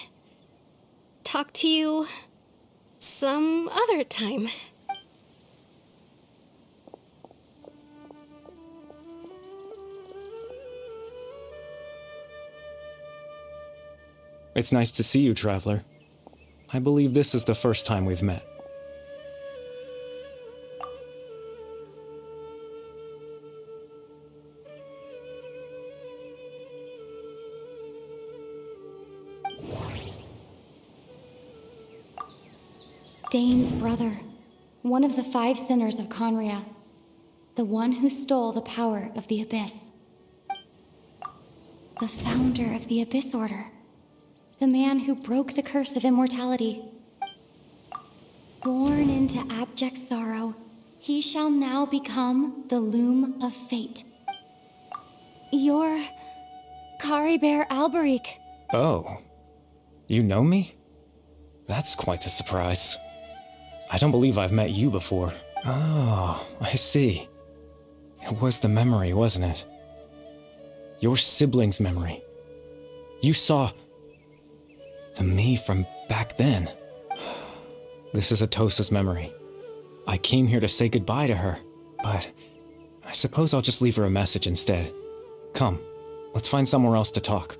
Talk to you some other time. It's nice to see you, Traveler. I believe this is the first time we've met. Dane's brother, one of the 5 sinners of Conria, the one who stole the power of the Abyss. The founder of the Abyss Order. The man who broke the curse of immortality. Born into abject sorrow, he shall now become the Loom of Fate. You're Caribert Alberic. Oh. You know me? That's quite the surprise. I don't believe I've met you before. Oh, I see. It was the memory, wasn't it? Your sibling's memory. You saw... The me from back then. This is Atosa's memory. I came here to say goodbye to her, but I suppose I'll just leave her a message instead. Come, let's find somewhere else to talk.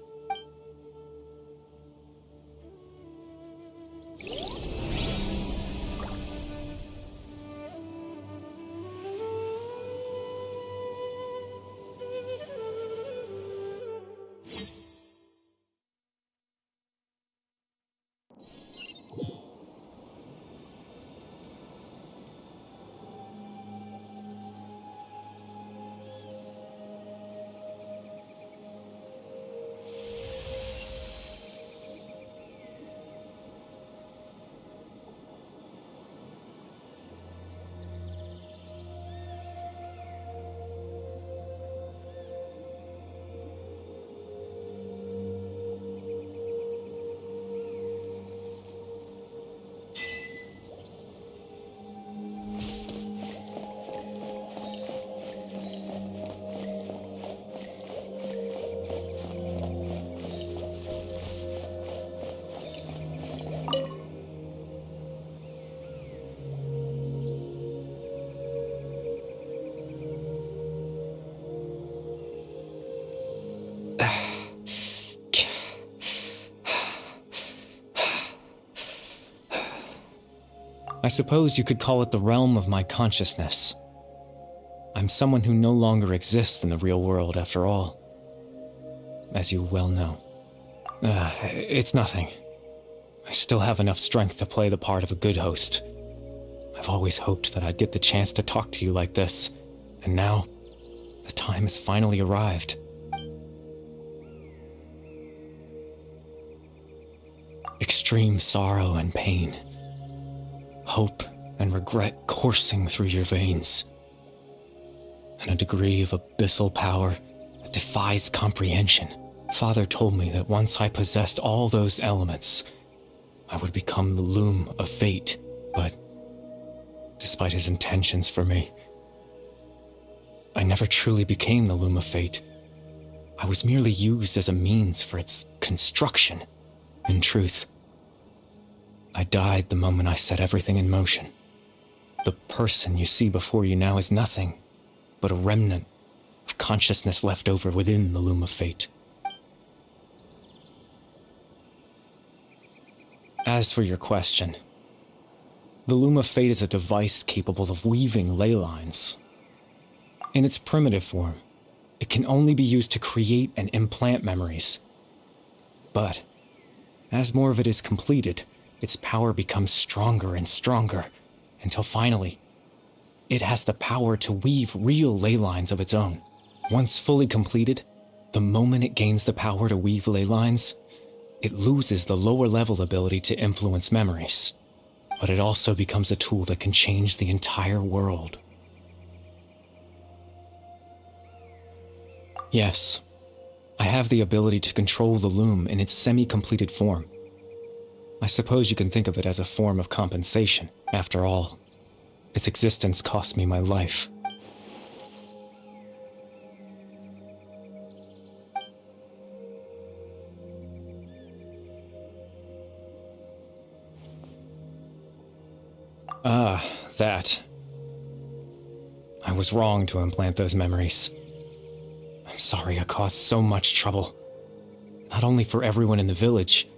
I suppose you could call it the realm of my consciousness. I'm someone who no longer exists in the real world, after all. As you well know. It's nothing. I still have enough strength to play the part of a good host. I've always hoped that I'd get the chance to talk to you like this, and now, the time has finally arrived. Extreme sorrow and pain. Hope and regret coursing through your veins. And a degree of abyssal power that defies comprehension. Father told me that once I possessed all those elements, I would become the loom of fate, but despite his intentions for me, I never truly became the loom of fate. I was merely used as a means for its construction. In truth, I died the moment I set everything in motion. The person you see before you now is nothing but a remnant of consciousness left over within the loom of fate. As for your question, the loom of fate is a device capable of weaving ley lines. In its primitive form, it can only be used to create and implant memories. But as more of it is completed, its power becomes stronger and stronger, until finally, it has the power to weave real ley lines of its own. Once fully completed, the moment it gains the power to weave ley lines, it loses the lower level ability to influence memories. But it also becomes a tool that can change the entire world. Yes, I have the ability to control the loom in its semi-completed form. I suppose you can think of it as a form of compensation. After all, its existence cost me my life. Ah, that. I was wrong to implant those memories. I'm sorry I caused so much trouble. Not only for everyone in the village,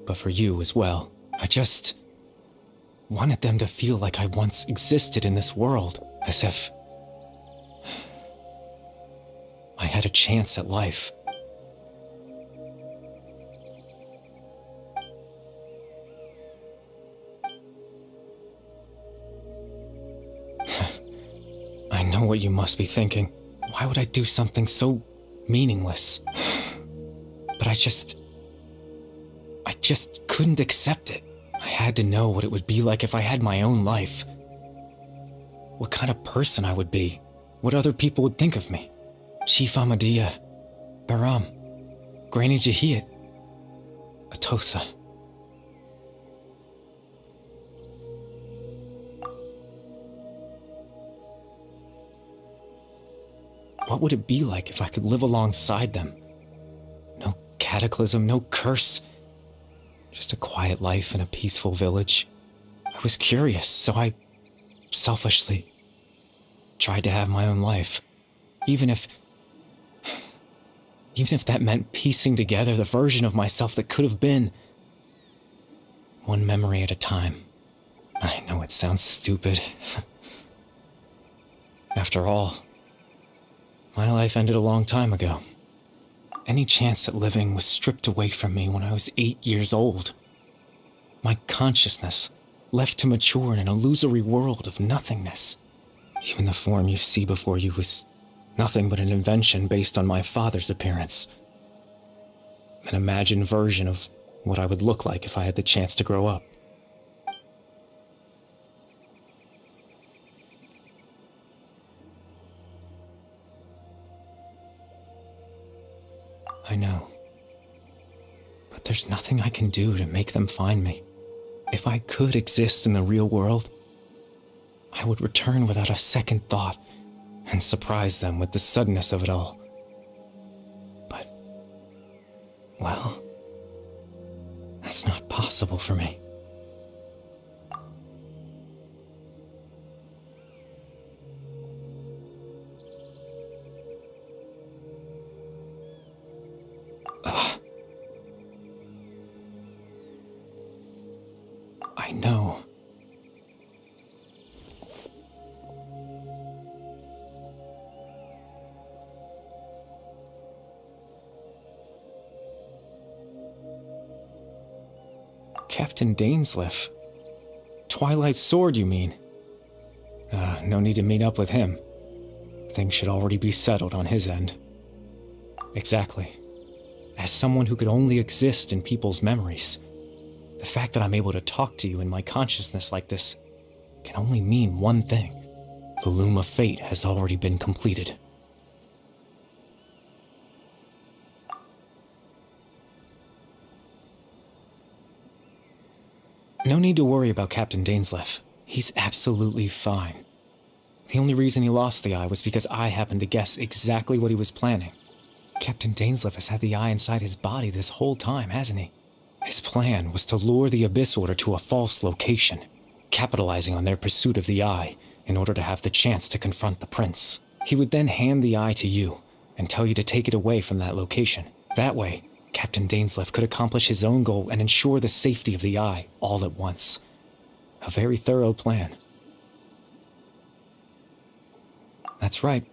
but for you as well. I just wanted them to feel like I once existed in this world, as if I had a chance at life. I know what you must be thinking. Why would I do something so meaningless? But I just couldn't accept it. I had to know what it would be like if I had my own life. What kind of person I would be. What other people would think of me. Chief Ahmadiyya, Baram, Granny Jahiyat, Atosa. What would it be like if I could live alongside them? No cataclysm, no curse. Just a quiet life in a peaceful village. I was curious, so I selfishly tried to have my own life. Even if that meant piecing together the version of myself that could have been. One memory at a time. I know it sounds stupid. After all, my life ended a long time ago. Any chance at living was stripped away from me when I was 8 years old. My consciousness left to mature in an illusory world of nothingness. Even the form you see before you was nothing but an invention based on my father's appearance. An imagined version of what I would look like if I had the chance to grow up. I know. But there's nothing I can do to make them find me. If I could exist in the real world, I would return without a second thought and surprise them with the suddenness of it all. But, well, that's not possible for me. I know. Captain Dainsleif. Twilight Sword, you mean? No need to meet up with him. Things should already be settled on his end. Exactly. As someone who could only exist in people's memories, the fact that I'm able to talk to you in my consciousness like this can only mean one thing. The loom of fate has already been completed. No need to worry about Captain Dainsleif. He's absolutely fine. The only reason he lost the eye was because I happened to guess exactly what he was planning. Captain Dainsleif has had the eye inside his body this whole time, hasn't he? His plan was to lure the Abyss Order to a false location, capitalizing on their pursuit of the eye in order to have the chance to confront the prince. He would then hand the eye to you and tell you to take it away from that location. That way, Captain Dainsleif could accomplish his own goal and ensure the safety of the eye all at once. A very thorough plan. That's right,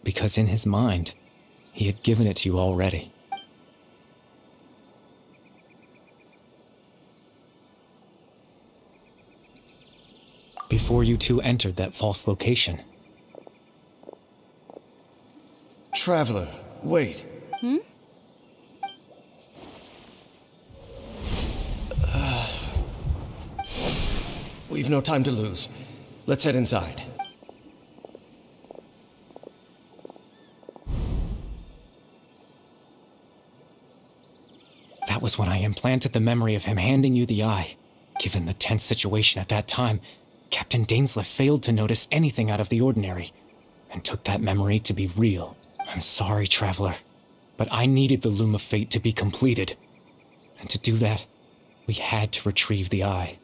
because in his mind, he had given it to you already. Before you two entered that false location. Traveler, wait. We've no time to lose. Let's head inside. That was when I implanted the memory of him handing you the eye. Given the tense situation at that time, Captain Dainsleif failed to notice anything out of the ordinary, and took that memory to be real. I'm sorry, Traveler, but I needed the Loom of Fate to be completed. And to do that, we had to retrieve the eye.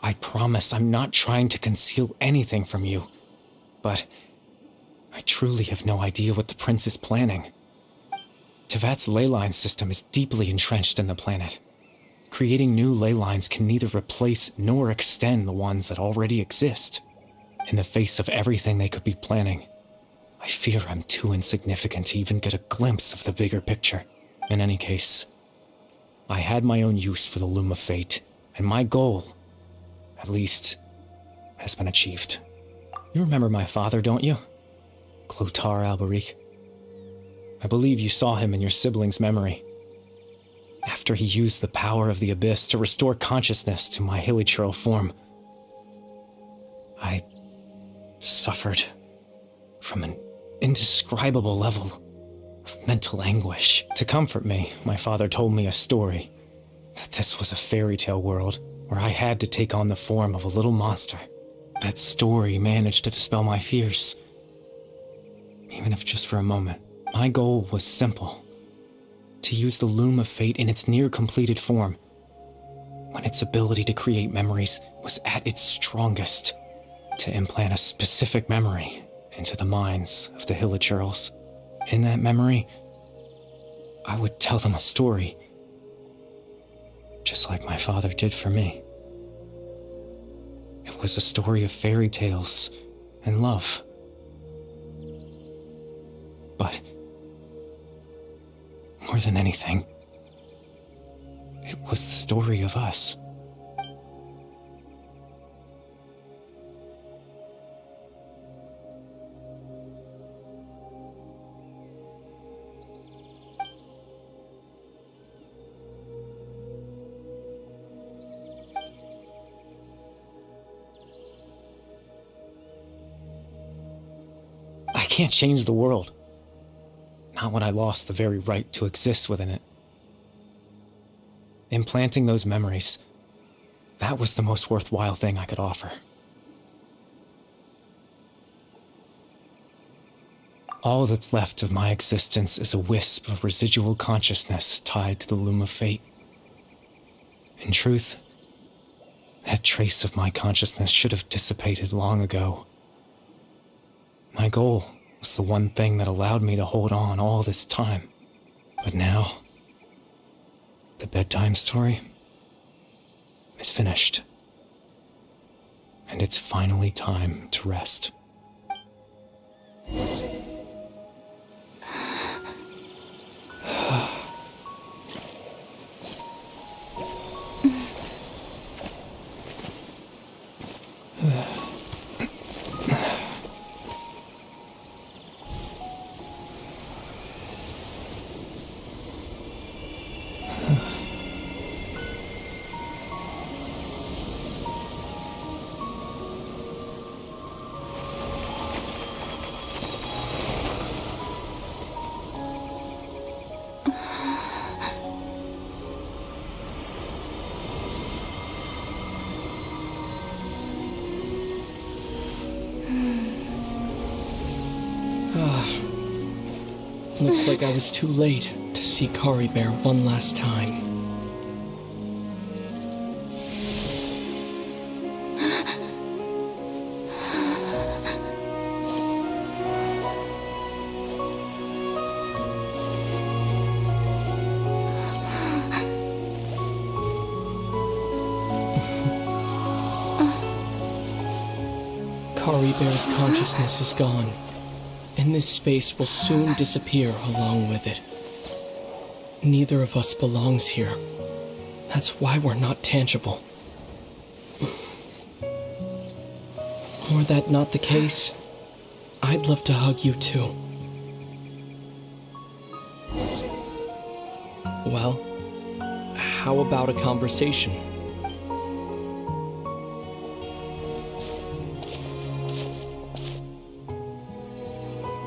I promise I'm not trying to conceal anything from you, but I truly have no idea what the Prince is planning. Tevat's ley line system is deeply entrenched in the planet. Creating new ley lines can neither replace nor extend the ones that already exist. In the face of everything they could be planning, I fear I'm too insignificant to even get a glimpse of the bigger picture. In any case, I had my own use for the Loom of Fate, and my goal, at least, has been achieved. You remember my father, don't you? Clotar Alberic. I believe you saw him in your sibling's memory. After he used the power of the Abyss to restore consciousness to my hilichurl form, I suffered from an indescribable level of mental anguish. To comfort me, my father told me a story, that this was a fairy tale world where I had to take on the form of a little monster. That story managed to dispel my fears. even if just for a moment. My goal was simple. To use the Loom of Fate in its near-completed form, when its ability to create memories was at its strongest, to implant a specific memory into the minds of the Hilichurls. In that memory, I would tell them a story, just like my father did for me. It was a story of fairy tales and love. But more than anything, it was the story of us. I can't change the world. Not when I lost the very right to exist within it. Implanting those memories, that was the most worthwhile thing I could offer. All that's left of my existence is a wisp of residual consciousness tied to the Loom of Fate. In truth, that trace of my consciousness should have dissipated long ago. My goal was the one thing that allowed me to hold on all this time. But now, the bedtime story is finished. And it's finally time to rest. Looks like I was too late to see Kari Bear one last time. Kari Bear's consciousness is gone, and this space will soon disappear along with it. Neither of us belongs here. That's why we're not tangible. Were that not the case, I'd love to hug you too. Well, how about a conversation?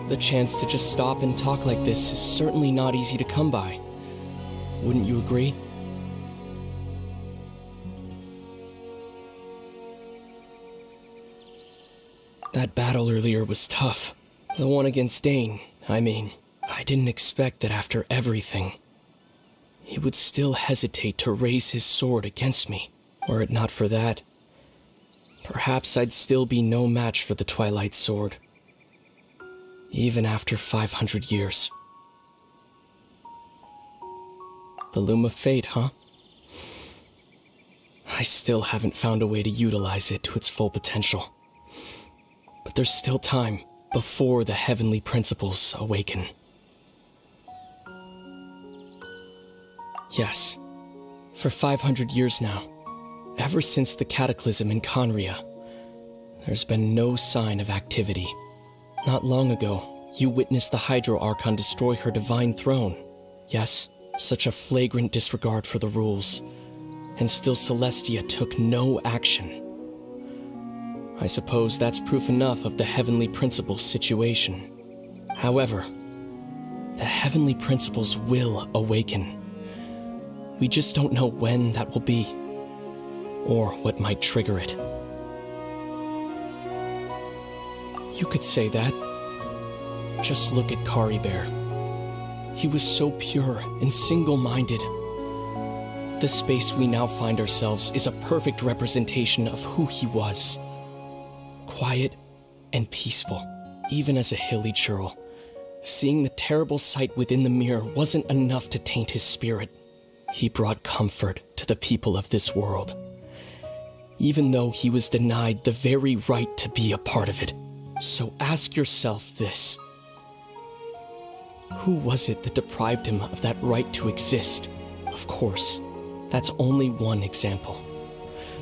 The chance to just stop and talk like this is certainly not easy to come by. Wouldn't you agree? That battle earlier was tough. The one against Dane, I mean. I didn't expect that after everything, he would still hesitate to raise his sword against me. Were it not for that, perhaps I'd still be no match for the Twilight Sword. Even after 500 years. The Loom of Fate, huh? I still haven't found a way to utilize it to its full potential. But there's still time before the heavenly principles awaken. Yes, for 500 years now, ever since the cataclysm in Conria, there's been no sign of activity. Not long ago, you witnessed the Hydro Archon destroy her divine throne. Yes, such a flagrant disregard for the rules. And still Celestia took no action. I suppose that's proof enough of the Heavenly Principles situation. However, the Heavenly Principles will awaken. We just don't know when that will be, or what might trigger it. You could say that. Just look at Kari Bear. He was so pure and single-minded. The space we now find ourselves is a perfect representation of who he was. Quiet and peaceful, even as a hilly churl. Seeing the terrible sight within the mirror wasn't enough to taint his spirit. He brought comfort to the people of this world, even though he was denied the very right to be a part of it. So ask yourself this. Who was it that deprived him of that right to exist? Of course, that's only one example.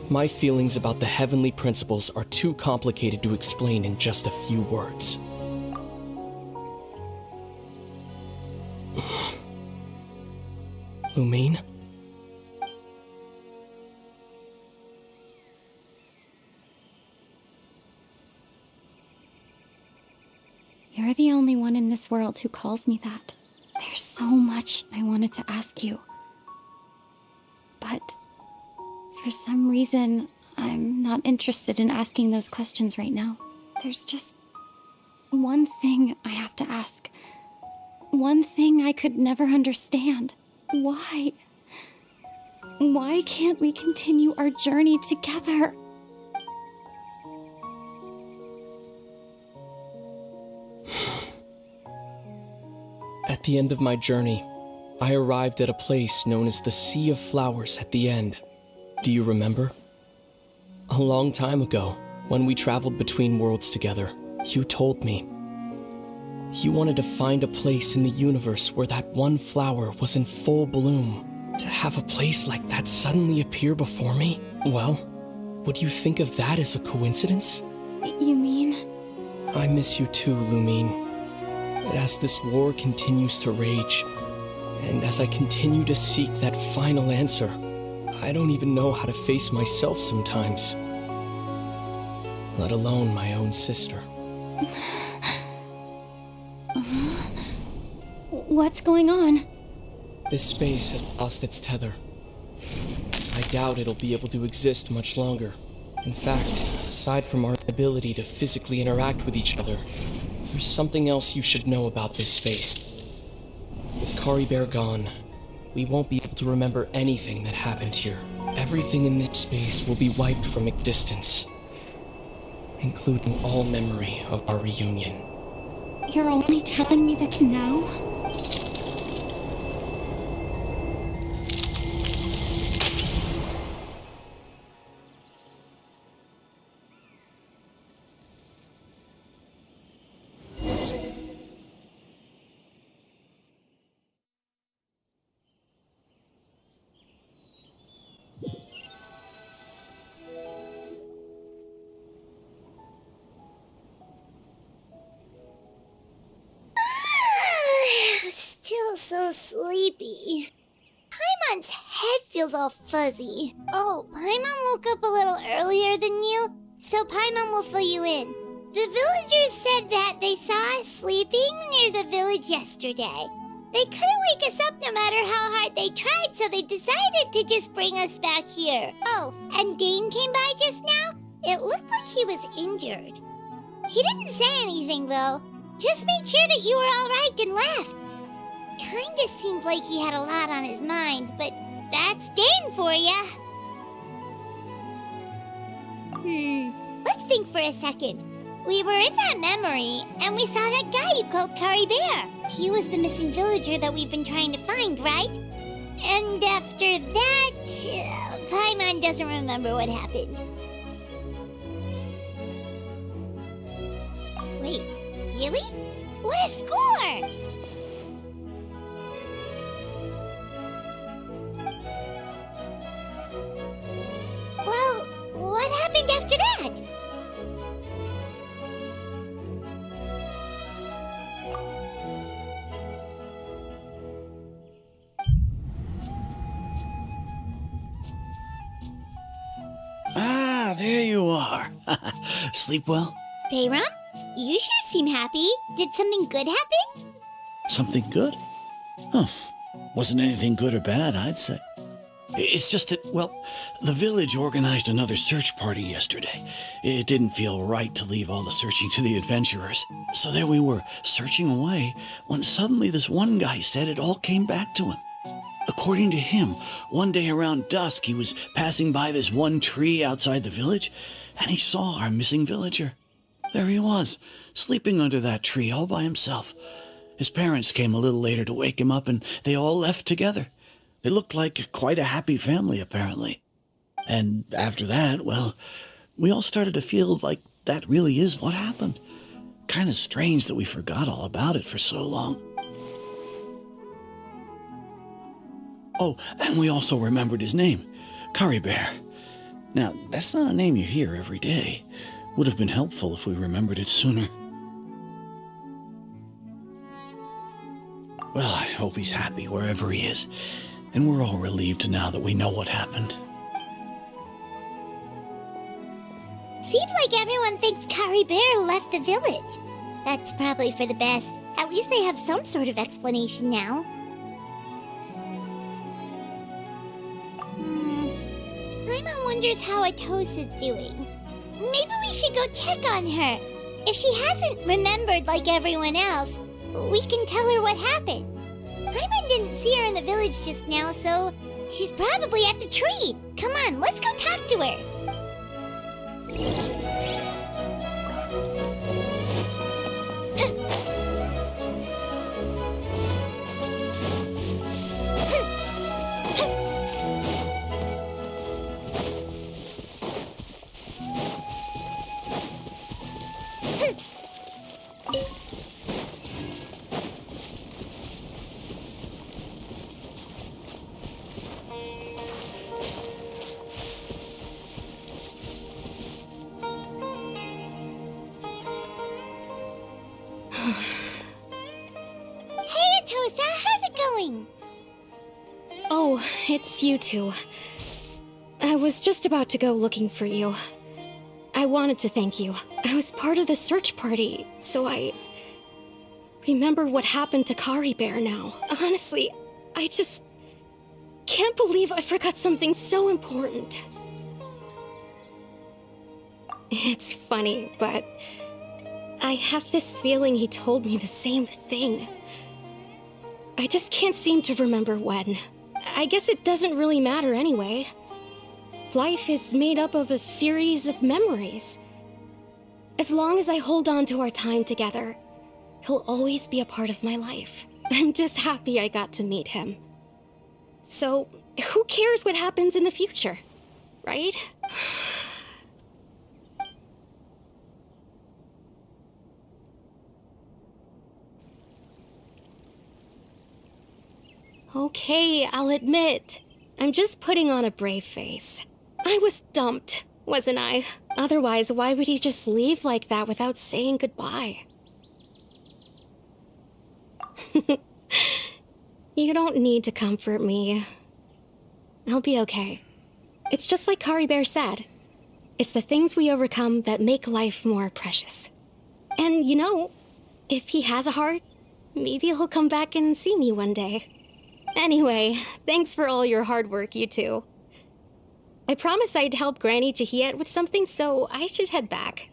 My feelings about the heavenly principles are too complicated to explain in just a few words. Lumine? You're the only one in this world who calls me that. There's so much I wanted to ask you. But for some reason, I'm not interested in asking those questions right now. There's just one thing I have to ask. One thing I could never understand. Why? Why can't we continue our journey together? At the end of my journey, I arrived at a place known as the Sea of Flowers at the end. Do you remember? A long time ago, when we traveled between worlds together, you told me. You wanted to find a place in the universe where that one flower was in full bloom. To have a place like that suddenly appear before me? Well, would you think of that as a coincidence? You mean? I miss you too, Lumine. But as this war continues to rage, and as I continue to seek that final answer, I don't even know how to face myself sometimes. Let alone my own sister. What's going on? This space has lost its tether. I doubt it'll be able to exist much longer. In fact, aside from our ability to physically interact with each other, there's something else you should know about this space. With Kari Bear gone, we won't be able to remember anything that happened here. Everything in this space will be wiped from existence, including all memory of our reunion. You're only telling me this now? Still so sleepy. Paimon's head feels all fuzzy. Oh, Paimon woke up a little earlier than you, so Paimon will fill you in. The villagers said that they saw us sleeping near the village yesterday. They couldn't wake us up no matter how hard they tried, so they decided to just bring us back here. Oh, and Dane came by just now. It looked like he was injured. He didn't say anything, though. Just made sure that you were all right and left. Kinda seemed like he had a lot on his mind, but that's Dane for ya. Let's think for a second. We were in that memory, and we saw that guy you called Kari Bear. He was the missing villager that we've been trying to find, right? And after that, Paimon doesn't remember what happened. Wait, really? What a score! Well, what happened after that? Ah, there you are. Sleep well? Bayram, you sure seem happy. Did something good happen? Something good? Huh. Wasn't anything good or bad, I'd say. It's just that, well, the village organized another search party yesterday. It didn't feel right to leave all the searching to the adventurers. So there we were, searching away, when suddenly this one guy said it all came back to him. According to him, one day around dusk, he was passing by this one tree outside the village, and he saw our missing villager. There he was, sleeping under that tree all by himself. His parents came a little later to wake him up, and they all left together. They looked like quite a happy family, apparently. And after that, well, we all started to feel like that really is what happened. Kind of strange that we forgot all about it for so long. Oh, and we also remembered his name, Curry Bear. Now, that's not a name you hear every day. Would have been helpful if we remembered it sooner. Well, I hope he's happy wherever he is, and we're all relieved now that we know what happened. Seems like everyone thinks Curry Bear left the village. That's probably for the best. At least they have some sort of explanation now. Paimon wonders how Atosa's doing. Maybe we should go check on her. If she hasn't remembered like everyone else, we can tell her what happened. Paimon didn't see her in the village just now, so she's probably at the tree. Come on, let's go talk to her. Hey, Atosa, how's it going? Oh, it's you two. I was just about to go looking for you. I wanted to thank you. I was part of the search party, so I remember what happened to Curry Bear now. Honestly, I just can't believe I forgot something so important. It's funny, but I have this feeling he told me the same thing. I just can't seem to remember when. I guess it doesn't really matter anyway. Life is made up of a series of memories. As long as I hold on to our time together, he'll always be a part of my life. I'm just happy I got to meet him. So, who cares what happens in the future, right? Okay, I'll admit. I'm just putting on a brave face. I was dumped, wasn't I? Otherwise, why would he just leave like that without saying goodbye? You don't need to comfort me. I'll be okay. It's just like Curry Bear said. It's the things we overcome that make life more precious. And you know, if he has a heart, maybe he'll come back and see me one day. Anyway, thanks for all your hard work, you two. I promised I'd help Granny Jahiet with something, so I should head back.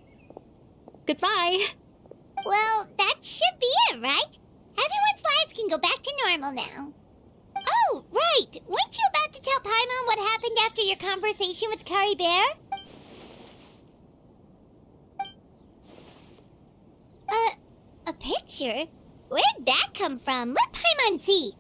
Goodbye. Well, that should be it, right? Everyone's lives can go back to normal now. Oh, right! Weren't you about to tell Paimon what happened after your conversation with Curry Bear? A picture? Where'd that come from? Let Paimon see.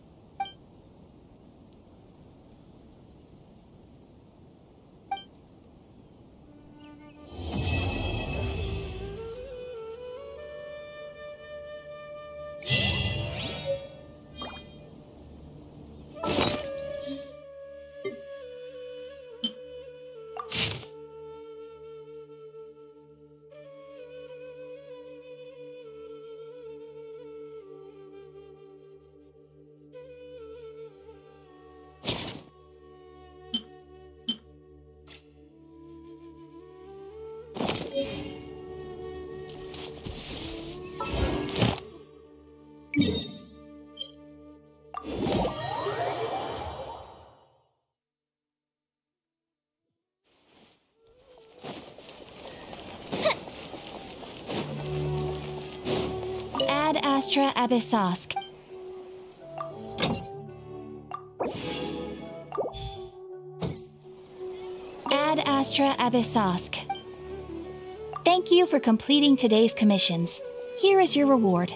Astra Abyssosk. Ad Astra Abyssosk. Thank you for completing today's commissions. Here is your reward.